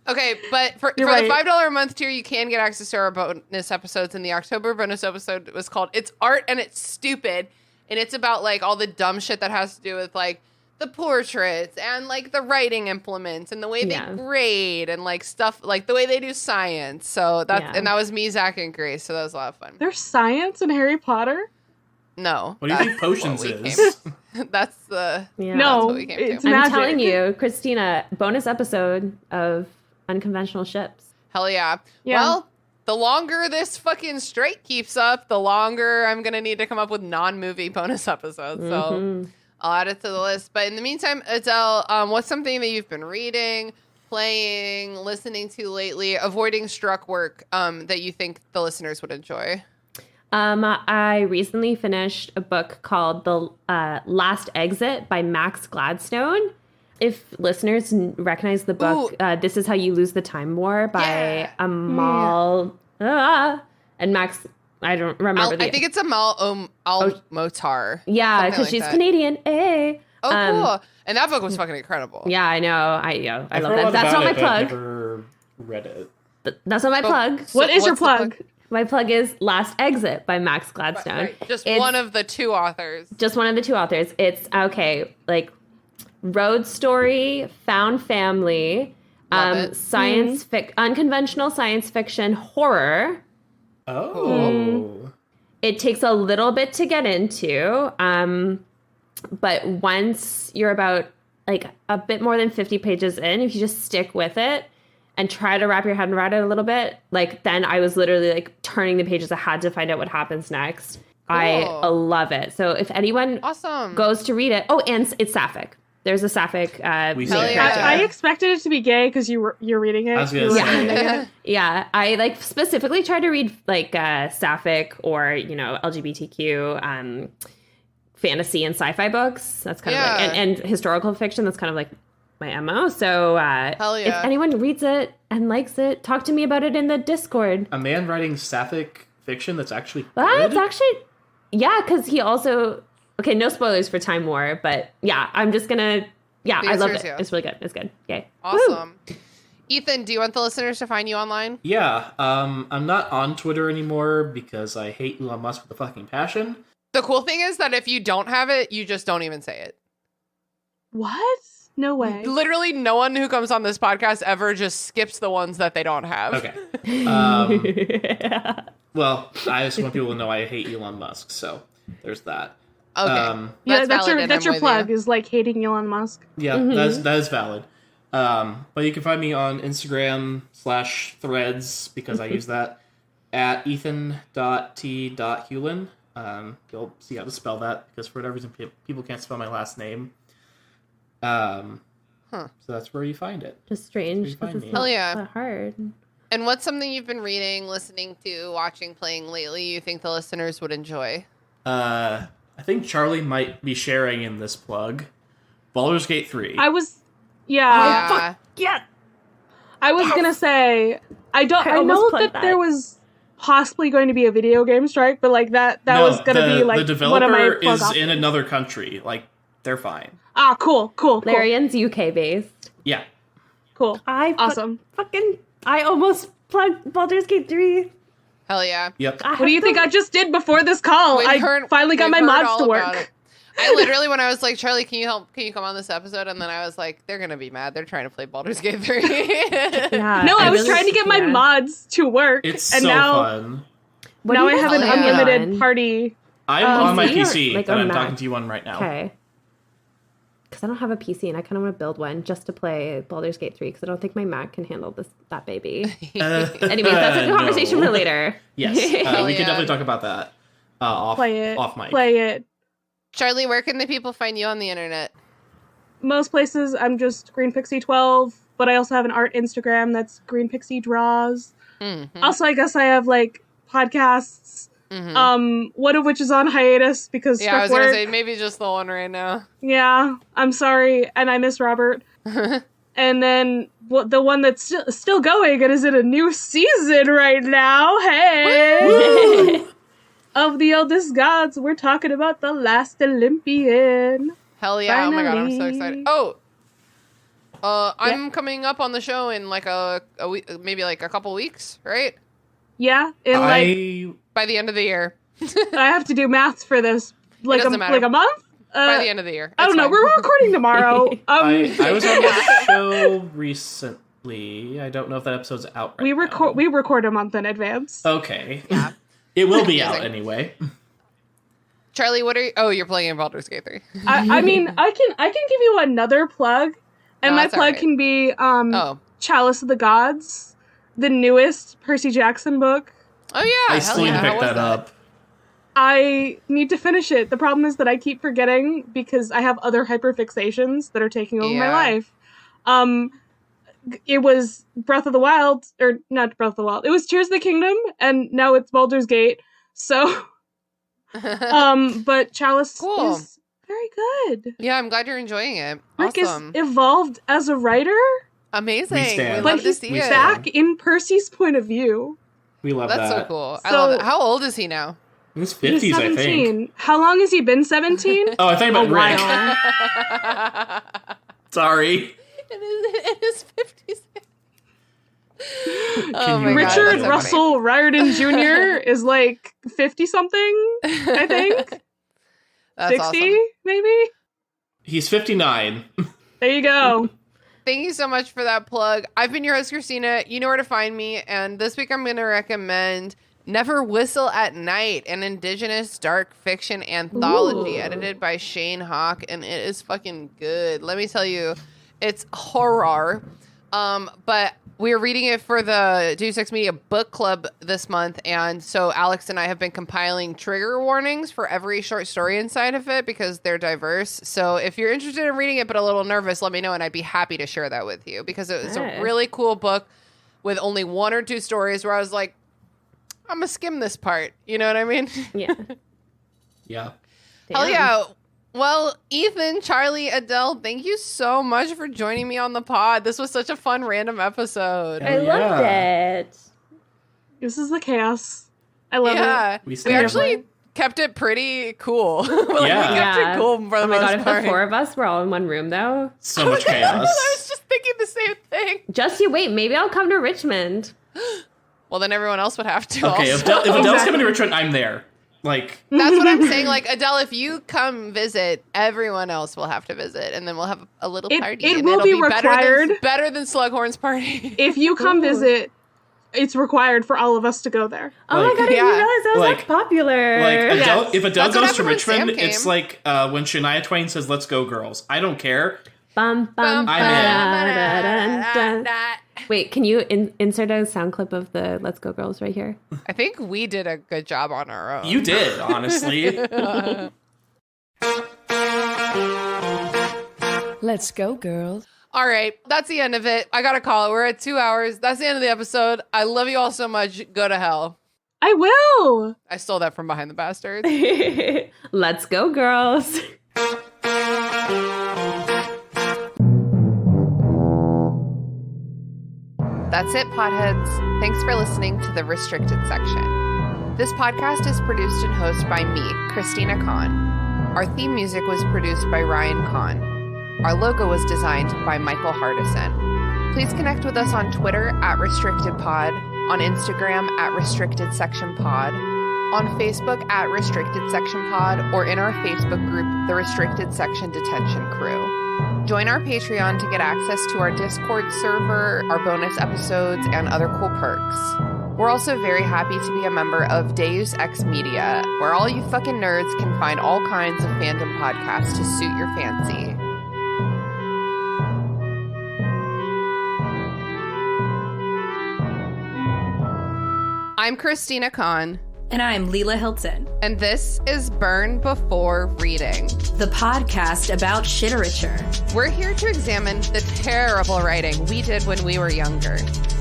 Okay, but for the right. $5 a month tier, you can get access to our bonus episodes. And the October bonus episode was called "It's Art and It's Stupid," and it's about like all the dumb shit that has to do with like the portraits and like the writing implements and the way they Yeah. grade and like stuff like the way they do science. So that Yeah. and that was me, Zach, and Grace. So that was a lot of fun. There's science in Harry Potter? No, what do you think that's potions what we is? that's the Yeah. No, what we came to. it's I'm magic. telling you, Christina, bonus episode of Unconventional Ships. Hell yeah. Yeah. Well, the longer this fucking strike keeps up, the longer I'm going to need to come up with non-movie bonus episodes. So I'll add it to the list. But in the meantime, Adele, what's something that you've been reading, playing, listening to lately, avoiding struck work that you think the listeners would enjoy? I recently finished a book called The Last Exit by Max Gladstone. If listeners recognize the book, This Is How You Lose the Time War by Yeah. Amal. And Max, I don't remember I think it's Amal Motar. Yeah, something because like she's that. Canadian. Hey. Oh, cool. And that book was fucking incredible. Yeah, I know. I I've love heard a that. lot That's about not my it, but I've plug. never read it. That's not my plug. What is your what's the plug? My plug is Last Exit by Max Gladstone. Right. Just It's one of the two authors. just one of the two authors. It's like road story, found family, Love it. unconventional science fiction horror. Oh. It takes a little bit to get into, but once you're about like a bit more than 50 pages in, if you just stick with it, and try to wrap your head around it a little bit, like then I was literally like turning the pages. I had to find out what happens next. I love it. So if anyone goes to read it, and it's sapphic. There's a sapphic. I expected it to be gay because you're reading it. I was gonna say. Yeah, I like specifically try to read like sapphic or LGBTQ fantasy and sci-fi books. That's kind of like and historical fiction. That's kind of like my MO. So if anyone reads it and likes it, talk to me about it in the Discord. A man writing sapphic fiction that's actually good? That's actually because he also. Okay, no spoilers for Time War, but I'm just gonna. I love it. It's really good. It's good. Yay! Awesome. Woo. Ethan, do you want the listeners to find you online? Yeah, I'm not on Twitter anymore because I hate Elon Musk with a fucking passion. The cool thing is that if you don't have it, you just don't even say it. What? No way. Literally no one who comes on this podcast ever just skips the ones that they don't have. Okay. Well, I just want people to know I hate Elon Musk, so there's that. Okay. That's your plug, is like hating Elon Musk. Yeah, that is valid. But you can find me on Instagram /threads, because I use that, at ethan.t.hewlin. You'll see how to spell that, because for whatever reason people can't spell my last name. So that's where you find it. Just strange, because it's not that hard. And what's something you've been reading, listening to, watching, playing lately you think the listeners would enjoy? I think Charlie might be sharing in this plug. Baldur's Gate 3. I was gonna say I know that there was possibly going to be a video game strike, but like that was gonna be like the developer one of my is in another country. Like they're fine. Cool. Larian's UK based. Yeah. Cool. Awesome. I almost plugged Baldur's Gate 3. Hell yeah. Yep. What do you think I just did before this call? I finally got my mods to work. I literally, when I was like, Charlie, can you come on this episode? And then I was like, they're going to be mad. They're trying to play Baldur's Gate 3. I was trying to get my mods to work. It's and so now, fun. Now I have an unlimited party. I'm on my PC, but I'm talking to you on right now. Okay. Because I don't have a PC and I kind of want to build one just to play Baldur's Gate 3 because I don't think my Mac can handle that baby. Anyways, that's a conversation for later. Yes, we can definitely talk about that off mic. Play it. Charlie, where can the people find you on the internet? Most places, I'm just GreenPixie12, but I also have an art Instagram that's GreenPixie Draws. Mm-hmm. Also, I guess I have like podcasts. Mm-hmm. One of which is on hiatus because I was gonna say maybe just the one right now. Yeah, I'm sorry, and I miss Robert. And then the one that's still going and is in a new season right now. Hey, of the Oldest Gods, we're talking about The Last Olympian. Hell yeah! Finally. Oh my god, I'm so excited. I'm coming up on the show in like a week, maybe like a couple weeks, right? Yeah, by the end of the year. I have to do maths for this. Like a month? By the end of the year. I don't know. We're recording tomorrow. I was on the show recently. I don't know if that episode's out right now. We record a month in advance. Okay. Yeah. It will be out anyway. Charlie, you're playing in Baldur's Gate 3. I mean, I can give you another plug. And my plug can be Chalice of the Gods, the newest Percy Jackson book. Oh yeah, I still need to pick that up. I need to finish it. The problem is that I keep forgetting because I have other hyperfixations that are taking over my life. It was Breath of the Wild, or not Breath of the Wild. It was Tears of the Kingdom, and now it's Baldur's Gate. So, but Chalice is very good. Yeah, I'm glad you're enjoying it. Rick awesome. is evolved as a writer. Amazing. We love to see it. Back in Percy's point of view. We love That's so cool. I love it. How old is he now? In his 50s, I think. How long has he been 17? Oh, I thought you meant Rick. Sorry. In his 50s. Richard Russell Riordan Jr. is like 50-something, I think. That's 60, awesome. maybe? He's 59. There you go. Thank you so much for that plug. I've been your host, Christina. You know where to find me. And this week I'm going to recommend Never Whistle at Night, an Indigenous dark fiction anthology edited by Shane Hawk. And it is fucking good. Let me tell you, it's horror. But We are reading it for the Deus Ex Media book club this month, and so Alex and I have been compiling trigger warnings for every short story inside of it because they're diverse. So if you're interested in reading it but a little nervous, let me know, and I'd be happy to share that with you because it's a really cool book with only 1 or 2 stories where I was like, I'm gonna skim this part. You know what I mean? Yeah. Yeah. Hell yeah. Well, Ethan, Charlie, Adele, thank you so much for joining me on the pod. This was such a fun random episode. I loved it. This is the chaos. I love it. We actually kept it pretty cool. We kept it cool for the most God, if part. the 4 of us were all in one room, though. So much chaos. I was just thinking the same thing. Just you wait. Maybe I'll come to Richmond. Well, then everyone else would have to. Okay, also. if Adele's coming to Richmond, I'm there. Like, that's what I'm saying. Like, Adele, if you come visit, everyone else will have to visit, and then we'll have a little party. It and will it'll be required. better than Slughorn's party. If you come visit, it's required for all of us to go there. Oh my God, I didn't realize that was that popular. Like, Adele, if Adele That's what goes to happened when Richmond, Sam came. it's like when Shania Twain says, "Let's go, girls." I don't care. Bum, bum, I'm in. Wait, can you insert a sound clip of the Let's Go Girls right here? I think we did a good job on our own. You did, honestly. Let's go, girls. All right, that's the end of it. I gotta call it. We're at 2 hours. That's the end of the episode. I love you all so much. Go to hell. I will. I stole that from Behind the Bastards. Let's go, girls. That's it, potheads. Thanks for listening to the Restricted Section. This podcast is produced and hosted by me, Christina Kahn. Our theme music was produced by Ryan Kahn. Our logo was designed by Michael Hardison. Please connect with us on Twitter at RestrictedPod, on Instagram at RestrictedSectionPod, on Facebook at Restricted Section Pod, or in our Facebook group, The Restricted Section Detention Crew. Join our Patreon to get access to our Discord server, our bonus episodes, and other cool perks. We're also very happy to be a member of Deus Ex Media, where all you fucking nerds can find all kinds of fandom podcasts to suit your fancy. I'm Christina Kahn. And I'm Leela Hilton. And this is Burn Before Reading, the podcast about shiterature. We're here to examine the terrible writing we did when we were younger.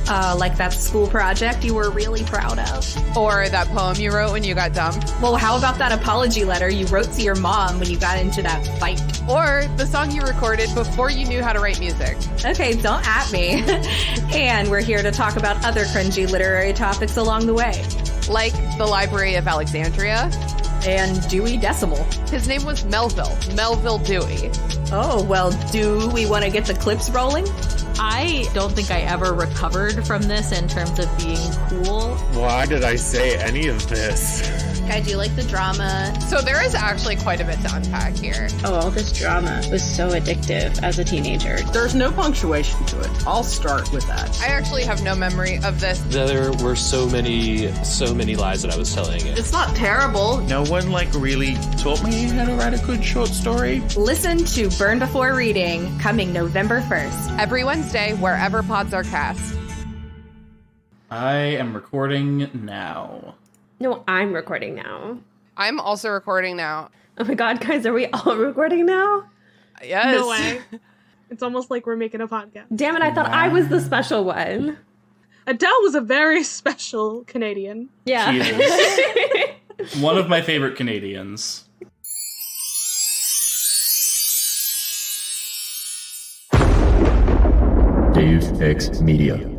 Like that school project you were really proud of. Or that poem you wrote when you got dumped. Well, how about that apology letter you wrote to your mom when you got into that fight? Or the song you recorded before you knew how to write music. Okay, don't at me. And we're here to talk about other cringy literary topics along the way. Like the Library of Alexandria. And Dewey Decimal. His name was Melville Dewey. Oh, well, do we want to get the clips rolling? I don't think I ever recovered from this in terms of being cool. Why did I say any of this? I do like the drama. So there is actually quite a bit to unpack here. Oh, all this drama was so addictive as a teenager. There's no punctuation to it. I'll start with that. I actually have no memory of this. There were so many lies that I was telling. It's not terrible. No one really taught me how to write a good short story. Listen to Burn Before Reading, coming November 1st. Every Wednesday, wherever pods are cast. I am recording now. No, I'm recording now. I'm also recording now. Oh my God, guys, are we all recording now? Yes. No way. It's almost like we're making a podcast. Damn it, I thought I was the special one. Adele was a very special Canadian. Yeah. She is. One of my favorite Canadians. Deus Ex Media.